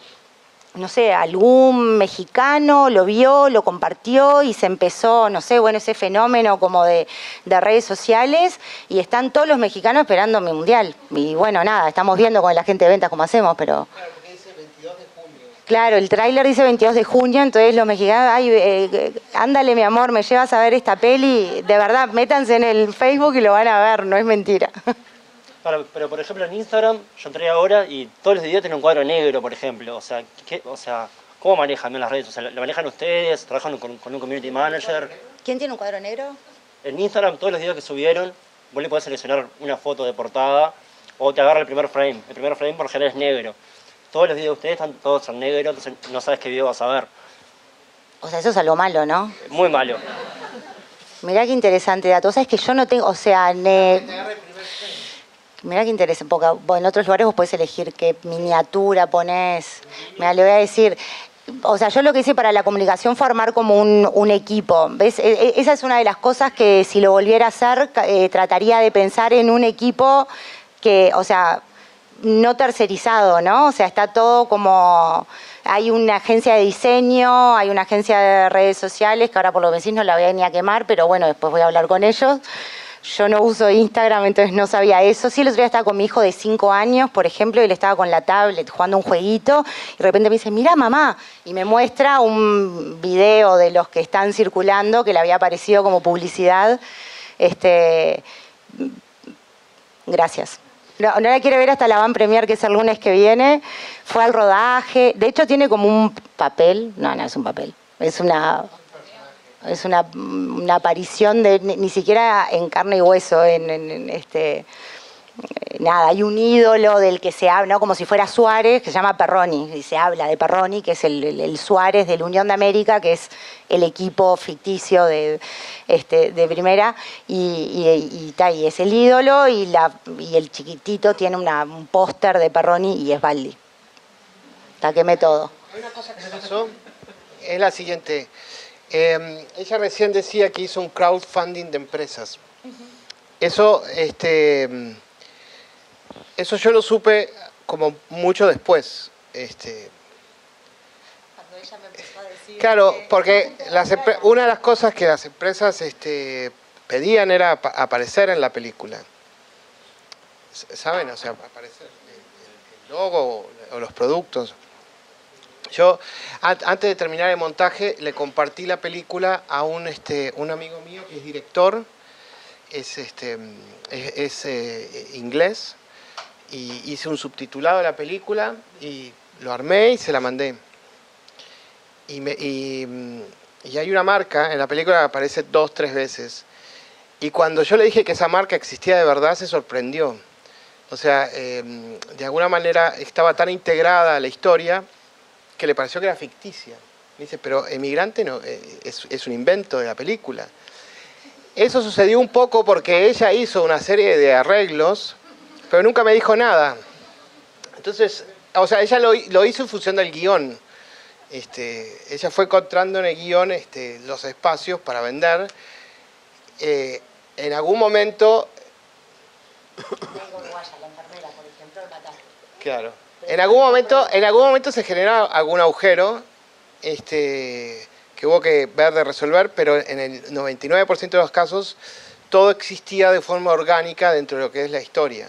No sé, algún mexicano lo vio, lo compartió y se empezó, no sé, bueno, ese fenómeno como de redes sociales, y están todos los mexicanos esperando mi mundial. Y bueno, nada, estamos viendo con la gente de ventas cómo hacemos, pero... Claro, porque dice 22 de junio. Claro, el tráiler dice 22 de junio, entonces los mexicanos, ay, ándale mi amor, me llevas a ver esta peli, de verdad, métanse en el Facebook y lo van a ver, no es mentira. Pero por ejemplo en Instagram, yo entré ahora y todos los días tienen un cuadro negro, por ejemplo. O sea, ¿cómo manejan bien las redes? O sea, ¿lo manejan ustedes? ¿Trabajan con un community manager? ¿Quién tiene un cuadro negro? En Instagram, todos los videos que subieron, vos le podés seleccionar una foto de portada o te agarra el primer frame. El primer frame por lo general es negro. Todos los videos de ustedes están todos en negro, entonces no sabes qué video vas a ver. O sea, eso es algo malo, ¿no? Muy malo. Mirá qué interesante dato. ¿Sabes que yo no tengo, o sea, mirá qué interesante, porque en otros lugares vos podés elegir qué miniatura ponés. Mirá, le voy a decir, o sea, yo lo que hice para la comunicación fue armar como un equipo. ¿Ves? Esa es una de las cosas que si lo volviera a hacer, trataría de pensar en un equipo que, o sea, no tercerizado, ¿no? O sea, está todo como... Hay una agencia de diseño, hay una agencia de redes sociales, que ahora por lo que decís no la voy a ni a quemar, pero bueno, después voy a hablar con ellos. Yo no uso Instagram, entonces no sabía eso. Sí, el otro día estaba con mi hijo de 5 años, por ejemplo, y él estaba con la tablet jugando un jueguito, y de repente me dice, mira mamá, y me muestra un video de los que están circulando, que le había aparecido como publicidad. Gracias. No la quiere ver hasta la van premier, que es el lunes que viene. Fue al rodaje. De hecho, tiene como un papel. No es un papel. Es una aparición de ni siquiera en carne y hueso. nada, hay un ídolo del que se habla, ¿no? Como si fuera Suárez, que se llama Perroni, y se habla de Perroni, que es el Suárez de la Unión de América, que es el equipo ficticio de primera, y es el ídolo, y el chiquitito tiene un póster de Perroni y es Baldi. Quemé todo. Hay una cosa que me pasó, es la siguiente. Ella recién decía que hizo un crowdfunding de empresas. Eso yo lo supe como mucho después. Cuando ella me empezó a decir... Claro, porque una de las cosas que las empresas pedían era aparecer en la película. ¿Saben? O sea, aparecer el logo o los productos. Yo, antes de terminar el montaje, le compartí la película a un amigo mío que es director, es inglés, y hice un subtitulado de la película y lo armé y se la mandé. Y hay una marca en la película que aparece 2-3 veces. Y cuando yo le dije que esa marca existía de verdad, se sorprendió. O sea, de alguna manera estaba tan integrada a la historia que le pareció que era ficticia. Me dice, pero Emigrante no, es un invento de la película. Eso sucedió un poco porque ella hizo una serie de arreglos, pero nunca me dijo nada. Entonces, o sea, ella lo hizo en función del guión. Ella fue encontrando en el guión los espacios para vender. En algún momento... Claro. En algún momento se generó algún agujero que hubo que ver de resolver, pero en el 99% de los casos todo existía de forma orgánica dentro de lo que es la historia.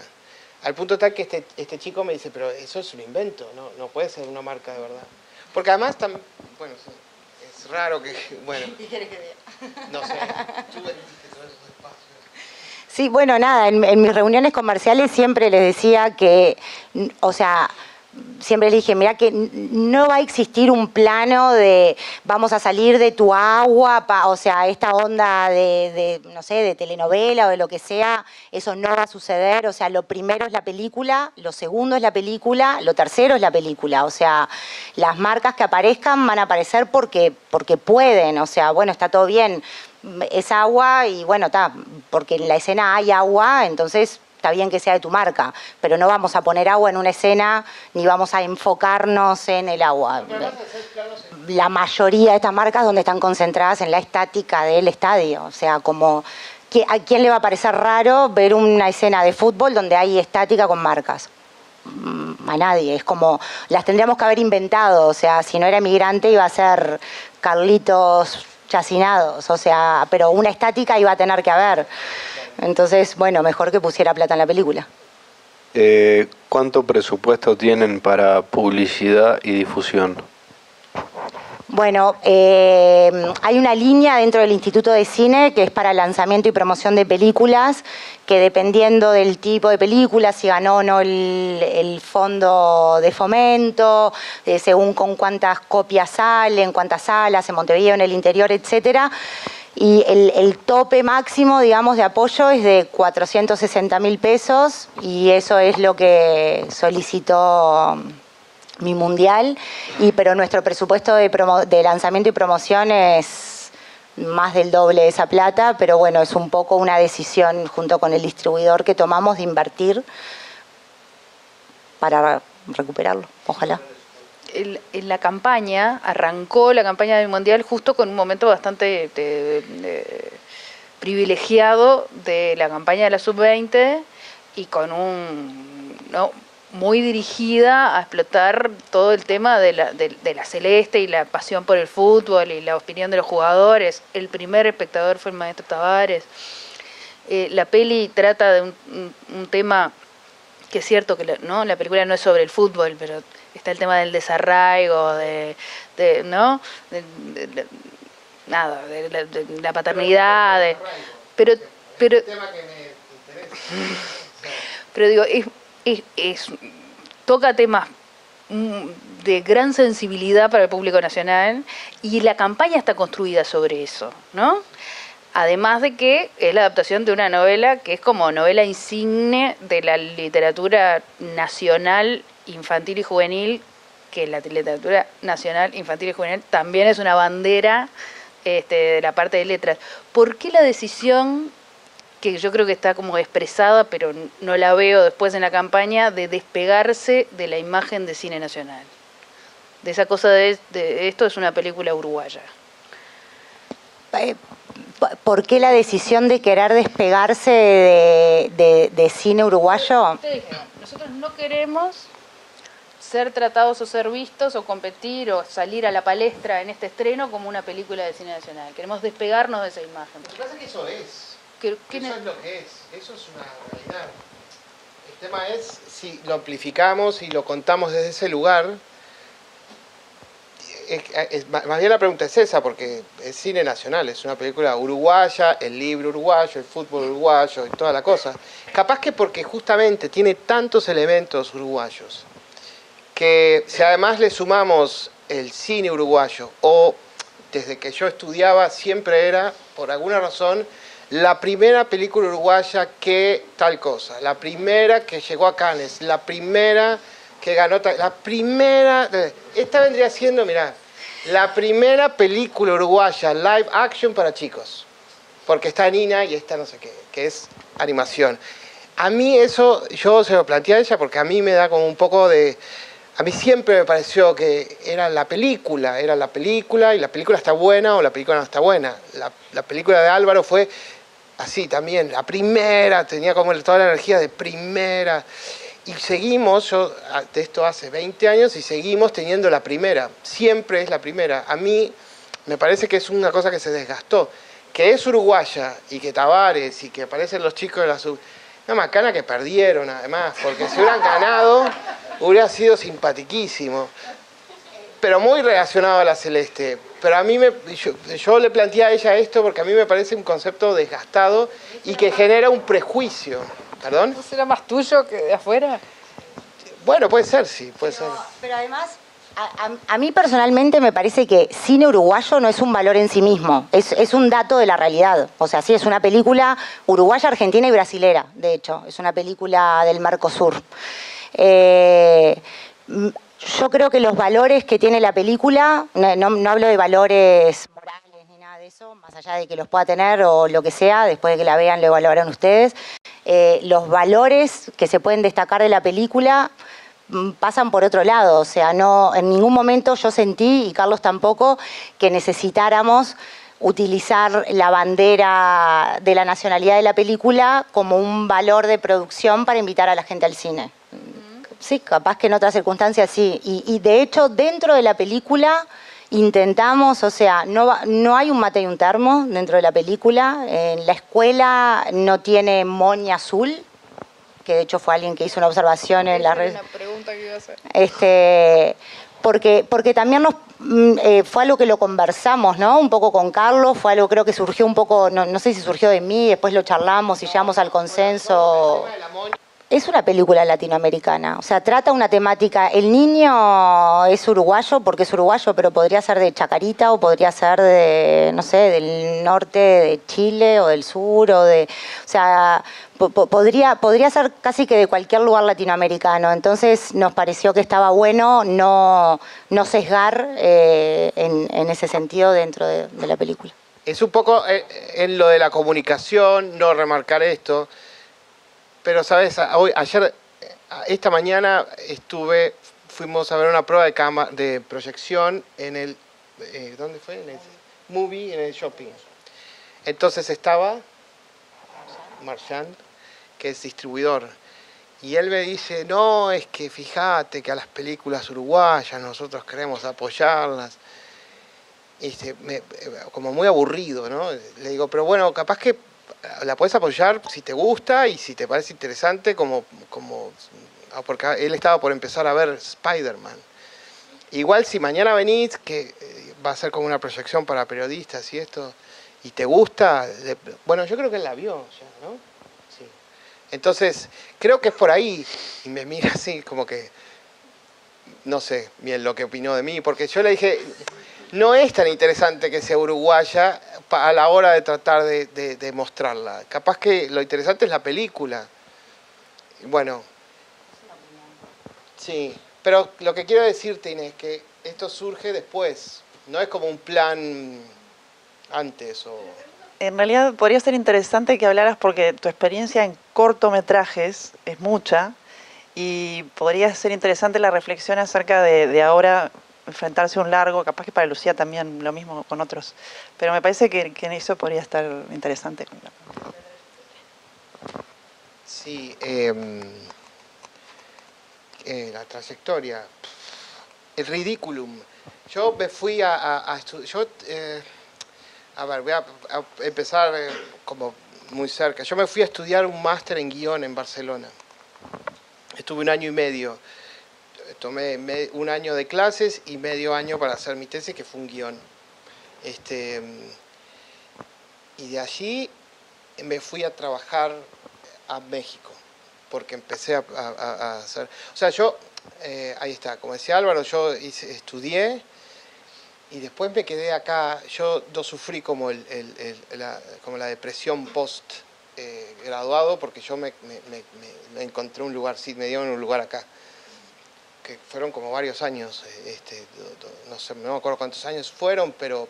Al punto tal que este chico me dice, pero eso es un invento, no puede ser una marca de verdad. Porque además, bueno, es raro que, bueno... ¿Qué quieres que vea? No sé, tú vendiste todos esos espacios. Sí, bueno, nada, en mis reuniones comerciales siempre les decía que, o sea, siempre les dije, mira que no va a existir un plano de vamos a salir de tu agua, o sea, esta onda no sé, de telenovela o de lo que sea, eso no va a suceder. O sea, lo primero es la película, lo segundo es la película, lo tercero es la película. O sea, las marcas que aparezcan van a aparecer porque pueden. O sea, bueno, está todo bien, es agua y bueno, está, porque en la escena hay agua, entonces... Está bien que sea de tu marca, pero no vamos a poner agua en una escena ni vamos a enfocarnos en el agua. La mayoría de estas marcas donde están concentradas en la estática del estadio. O sea, como ¿a quién le va a parecer raro ver una escena de fútbol donde hay estática con marcas? A nadie. Es como, las tendríamos que haber inventado. O sea, si no era Emigrante iba a ser Carlitos Chacinados. O sea, pero una estática iba a tener que haber. Entonces, bueno, mejor que pusiera plata en la película. ¿Cuánto presupuesto tienen para publicidad y difusión? Bueno, hay una línea dentro del Instituto de Cine que es para lanzamiento y promoción de películas, que dependiendo del tipo de película, si ganó o no el fondo de fomento, según con cuántas copias salen, cuántas salas, en Montevideo, en el interior, etcétera. Y el tope máximo, digamos, de apoyo es de 460.000 pesos y eso es lo que solicitó mi mundial, pero nuestro presupuesto de lanzamiento y promoción es más del doble de esa plata, pero bueno, es un poco una decisión junto con el distribuidor que tomamos de invertir para recuperarlo, ojalá. En la campaña, arrancó la campaña del Mundial justo con un momento bastante privilegiado de la campaña de la Sub-20 y con muy dirigida a explotar todo el tema de la celeste y la pasión por el fútbol y la opinión de los jugadores. El primer espectador fue el maestro Tavares. La peli trata de un tema que es cierto que la película no es sobre el fútbol, pero está el tema del desarraigo, de la paternidad, pero digo, toca temas de gran sensibilidad para el público nacional y la campaña está construida sobre eso, ¿no? Además de que es la adaptación de una novela que es como novela insigne de la literatura nacional infantil y juvenil, que la literatura nacional infantil y juvenil también es una bandera de la parte de letras. ¿Por qué la decisión, que yo creo que está como expresada, pero no la veo después en la campaña, de despegarse de la imagen de cine nacional? De esa cosa de esto es una película uruguaya. ¿Por qué la decisión de querer despegarse de cine uruguayo? Ustedes dijeron, nosotros no queremos ser tratados o ser vistos o competir o salir a la palestra en este estreno como una película de cine nacional. Queremos despegarnos de esa imagen. Lo que pasa es que eso es. Eso es lo que es. Eso es una realidad. El tema es si lo amplificamos y lo contamos desde ese lugar. Más bien la pregunta es esa, porque es cine nacional, es una película uruguaya, el libro uruguayo, el fútbol uruguayo y toda la cosa. Capaz que porque justamente tiene tantos elementos uruguayos, que si además le sumamos el cine uruguayo, o desde que yo estudiaba siempre era, por alguna razón, la primera película uruguaya que tal cosa, la primera que llegó a Cannes, la primera que ganó, la primera, esta vendría siendo, mirá, la primera película uruguaya live action para chicos, porque está Nina y está no sé qué, que es animación. A mí eso, yo se lo planteé a ella porque a mí me da como un poco de, a mí siempre me pareció que era la película y la película está buena o la película no está buena. La película de Álvaro fue así también, la primera, tenía como toda la energía de primera. Y seguimos, yo de esto hace 20 años y seguimos teniendo la primera, siempre es la primera. A mí me parece que es una cosa que se desgastó, que es uruguaya y que Tavares y que aparecen los chicos de la sub... Una macana que perdieron además, porque si hubieran ganado hubiera sido simpatiquísimo, pero muy relacionado a la Celeste. Pero a mí, yo le planteé a ella esto porque a mí me parece un concepto desgastado y que genera un prejuicio. ¿Perdón? ¿No será más tuyo que de afuera? Bueno, puede ser, sí, puede ser. Pero además, a mí personalmente me parece que cine uruguayo no es un valor en sí mismo, es un dato de la realidad. O sea, sí, es una película uruguaya, argentina y brasilera, de hecho. Es una película del Mercosur. Yo creo que los valores que tiene la película, no hablo de valores morales ni nada de eso, más allá de que los pueda tener o lo que sea, después de que la vean lo evaluarán ustedes. Los valores que se pueden destacar de la película pasan por otro lado, o sea, no, en ningún momento yo sentí, y Carlos tampoco, que necesitáramos utilizar la bandera de la nacionalidad de la película como un valor de producción para invitar a la gente al cine. Sí, capaz que en otras circunstancias sí, y de hecho dentro de la película intentamos, o sea, no hay un mate y un termo dentro de la película. En la escuela no tiene moña azul, que de hecho fue alguien que hizo una observación en la red. Una pregunta que iba a hacer. Porque también fue algo que lo conversamos, ¿no? Un poco con Carlos, fue algo creo que surgió un poco, no sé si surgió de mí, después lo charlamos y llegamos al consenso. Es una película latinoamericana, o sea, trata una temática. El niño es uruguayo porque es uruguayo, pero podría ser de Chacarita o podría ser de, no sé, del norte de Chile o del sur o de... O sea, podría ser casi que de cualquier lugar latinoamericano. Entonces nos pareció que estaba bueno no sesgar en ese sentido dentro de la película. Es un poco en lo de la comunicación, no remarcar esto. Pero, ¿sabes? Esta mañana fuimos a ver una prueba de proyección en el, ¿dónde fue? En el movie, en el shopping. Entonces estaba Marchand, que es distribuidor, y él me dice, no, es que fíjate que a las películas uruguayas nosotros queremos apoyarlas. Y como muy aburrido, ¿no? Le digo, pero bueno, capaz que la puedes apoyar si te gusta y si te parece interesante, porque él estaba por empezar a ver Spider-Man. Igual si mañana venís, que va a ser como una proyección para periodistas y esto, y te gusta, bueno, yo creo que él la vio ya, ¿no? Sí. Entonces, creo que es por ahí, y me mira así como que, no sé bien lo que opinó de mí, porque yo le dije, no es tan interesante que sea uruguaya a la hora de tratar de mostrarla. Capaz que lo interesante es la película. Bueno, sí, pero lo que quiero decirte, Inés, es que esto surge después, no es como un plan antes o... En realidad podría ser interesante que hablaras porque tu experiencia en cortometrajes es mucha y podría ser interesante la reflexión acerca de ahora enfrentarse a un largo, capaz que para Lucía también lo mismo con otros, pero me parece que en eso podría estar interesante. Sí, la trayectoria, el ridículum. Yo me fui a estudiar, a ver, voy a empezar como muy cerca. Yo me fui a estudiar un máster en guión en Barcelona. Estuve 1 año y medio. Tomé 1 año de clases y medio año para hacer mi tesis, que fue un guión. Y de allí me fui a trabajar a México, porque empecé a hacer... O sea, yo, ahí está, como decía Álvaro, yo estudié y después me quedé acá. Yo no sufrí como, como la depresión post graduado, porque yo me encontré un lugar, sí, me dieron un lugar acá, que fueron como varios años, no sé, no me acuerdo cuántos años fueron, pero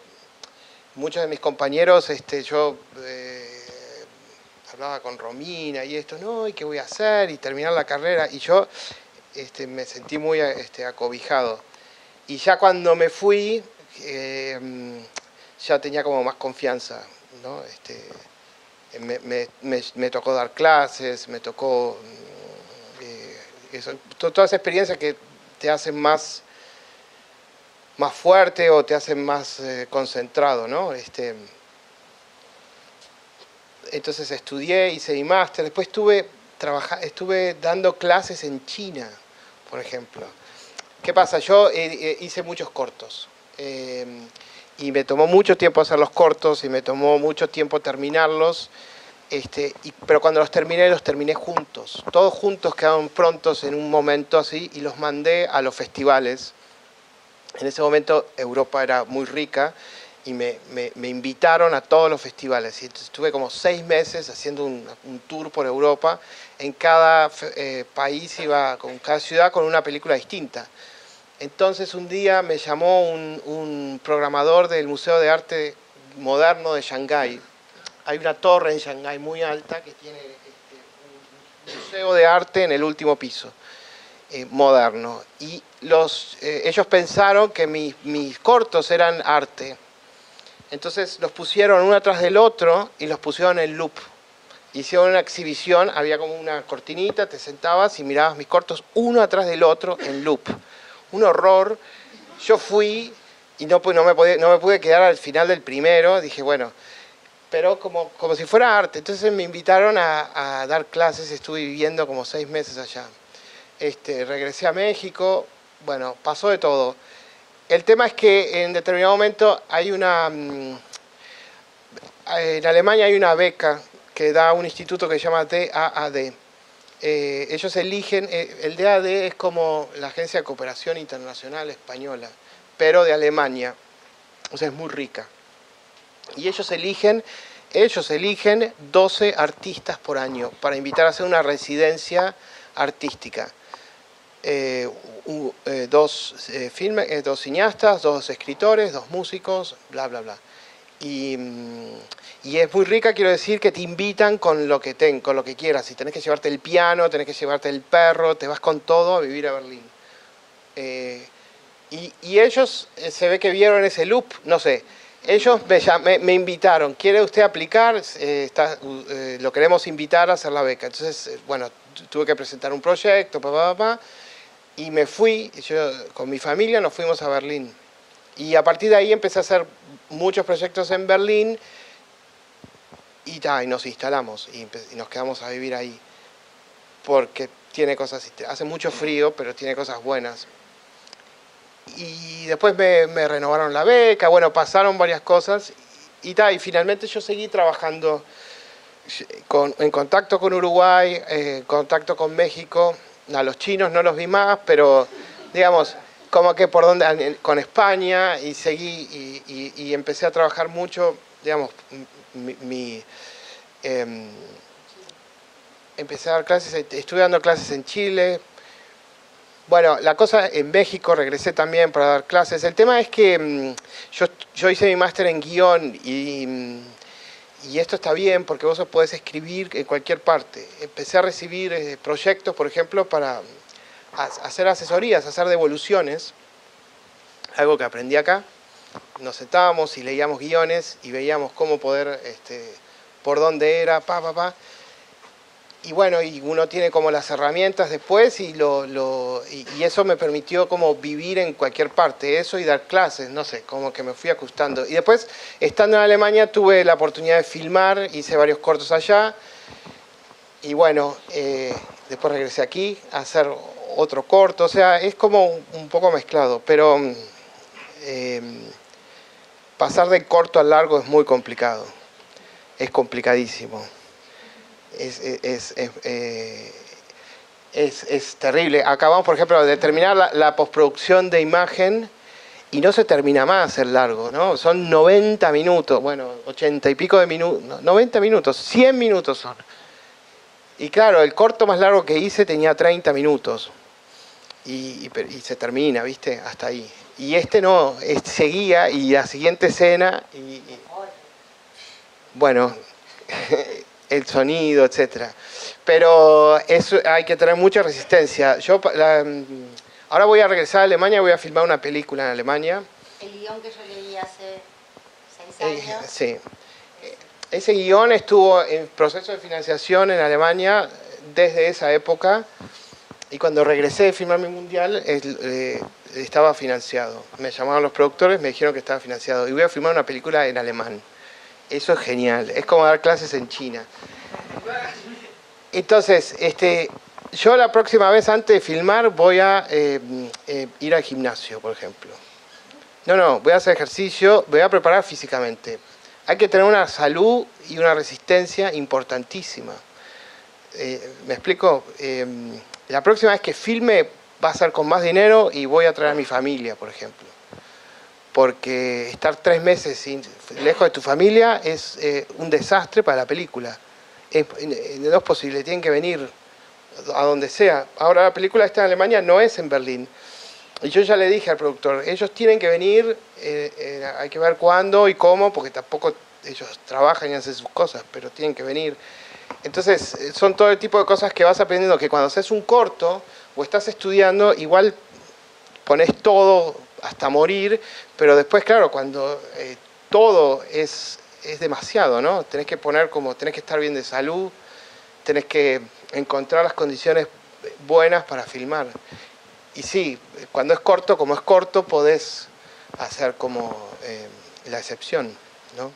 muchos de mis compañeros, yo hablaba con Romina y esto, no, ¿y qué voy a hacer? Y terminar la carrera, y yo me sentí muy acobijado. Y ya cuando me fui, ya tenía como más confianza, ¿no? Me tocó dar clases, me tocó toda esa experiencia que te hacen más fuerte o te hacen más concentrado, ¿no? Entonces estudié, hice mi máster, después estuve dando clases en China, por ejemplo. ¿Qué pasa? Yo hice muchos cortos y me tomó mucho tiempo hacer los cortos y me tomó mucho tiempo terminarlos, pero cuando los terminé juntos. Todos juntos quedaron prontos en un momento así y los mandé a los festivales. En ese momento Europa era muy rica y me invitaron a todos los festivales. Y entonces estuve como 6 meses haciendo un tour por Europa. En cada país iba, con cada ciudad, con una película distinta. Entonces un día me llamó un programador del Museo de Arte Moderno de Shanghái. Hay una torre en Shanghái muy alta que tiene un museo de arte en el último piso. Moderno, y ellos pensaron que mis cortos eran arte, entonces los pusieron uno atrás del otro y los pusieron en loop. Hicieron una exhibición, había como una cortinita, te sentabas y mirabas mis cortos uno atrás del otro en loop. Un horror. Yo fui y no me pude quedar al final del primero, dije bueno, pero como si fuera arte. Entonces me invitaron a dar clases, estuve viviendo como 6 meses allá. Regresé a México, bueno, pasó de todo. El tema es que en determinado momento hay en Alemania hay una beca que da un instituto que se llama DAAD. Ellos eligen, el DAAD es como la Agencia de Cooperación Internacional Española, pero de Alemania, o sea, es muy rica. Y ellos eligen 12 artistas por año para invitar a hacer una residencia artística. 2 cineastas, 2 escritores, 2 músicos, bla, bla, bla. Y es muy rica, quiero decir, que te invitan con lo que quieras. Si tenés que llevarte el piano, tenés que llevarte el perro, te vas con todo a vivir a Berlín. Y ellos, se ve que vieron ese loop, no sé. Ellos me invitaron, ¿quiere usted aplicar? Lo queremos invitar a hacer la beca. Entonces, bueno, tuve que presentar un proyecto, y me fui, yo con mi familia nos fuimos a Berlín. Y a partir de ahí empecé a hacer muchos proyectos en Berlín y nos instalamos y nos quedamos a vivir ahí. Porque tiene cosas, hace mucho frío, pero tiene cosas buenas. Y después me renovaron la beca, bueno, pasaron varias cosas y finalmente yo seguí trabajando en contacto con Uruguay, en contacto con México. A los chinos no los vi más, pero digamos, como que por donde, con España, y seguí, y empecé a trabajar mucho, digamos, empecé a dar clases, estuve dando clases en Chile. Bueno, la cosa en México, regresé también para dar clases. El tema es que yo hice mi máster en guión y esto está bien porque vos podés escribir en cualquier parte. Empecé a recibir proyectos, por ejemplo, para hacer asesorías, hacer devoluciones, algo que aprendí acá. Nos sentábamos y leíamos guiones y veíamos cómo poder, por dónde era, Y bueno, y uno tiene como las herramientas después y eso me permitió como vivir en cualquier parte, eso y dar clases, no sé, como que me fui ajustando. Y después, estando en Alemania, tuve la oportunidad de filmar, hice varios cortos allá. Y bueno, después regresé aquí a hacer otro corto, o sea, es como un poco mezclado, pero pasar de corto a largo es muy complicado, es complicadísimo. Es terrible. Acabamos, por ejemplo, de terminar la postproducción de imagen y no se termina más el largo, ¿no? Son 90 minutos, bueno, 80 y pico de minutos, 90 minutos, 100 minutos son. Y claro, el corto más largo que hice tenía 30 minutos y se termina, ¿viste? Hasta ahí. Y no, seguía y la siguiente escena bueno... el sonido, etcétera. Pero eso hay que tener mucha resistencia. Ahora voy a regresar a Alemania, voy a filmar una película en Alemania. El guión que yo leí hace 6 años. Sí. Ese guión estuvo en proceso de financiación en Alemania desde esa época y cuando regresé de filmar mi mundial estaba financiado. Me llamaron los productores, me dijeron que estaba financiado y voy a filmar una película en alemán. Eso es genial, es como dar clases en China. Entonces, yo la próxima vez antes de filmar voy a ir al gimnasio, por ejemplo. No, voy a hacer ejercicio, voy a preparar físicamente. Hay que tener una salud y una resistencia importantísima. ¿Me explico? La próxima vez que filme va a ser con más dinero y voy a traer a mi familia, por ejemplo. Porque estar 3 meses lejos de tu familia es un desastre para la película. No es posible, tienen que venir a donde sea. Ahora la película está en Alemania, no es en Berlín. Y yo ya le dije al productor, ellos tienen que venir, hay que ver cuándo y cómo, porque tampoco ellos trabajan y hacen sus cosas, pero tienen que venir. Entonces, son todo el tipo de cosas que vas aprendiendo, que cuando haces un corto o estás estudiando, igual pones todo hasta morir, pero después, claro, cuando todo es demasiado, ¿no? Tenés que estar bien de salud, tenés que encontrar las condiciones buenas para filmar. Y sí, cuando es corto, como es corto, podés hacer como la excepción, ¿no?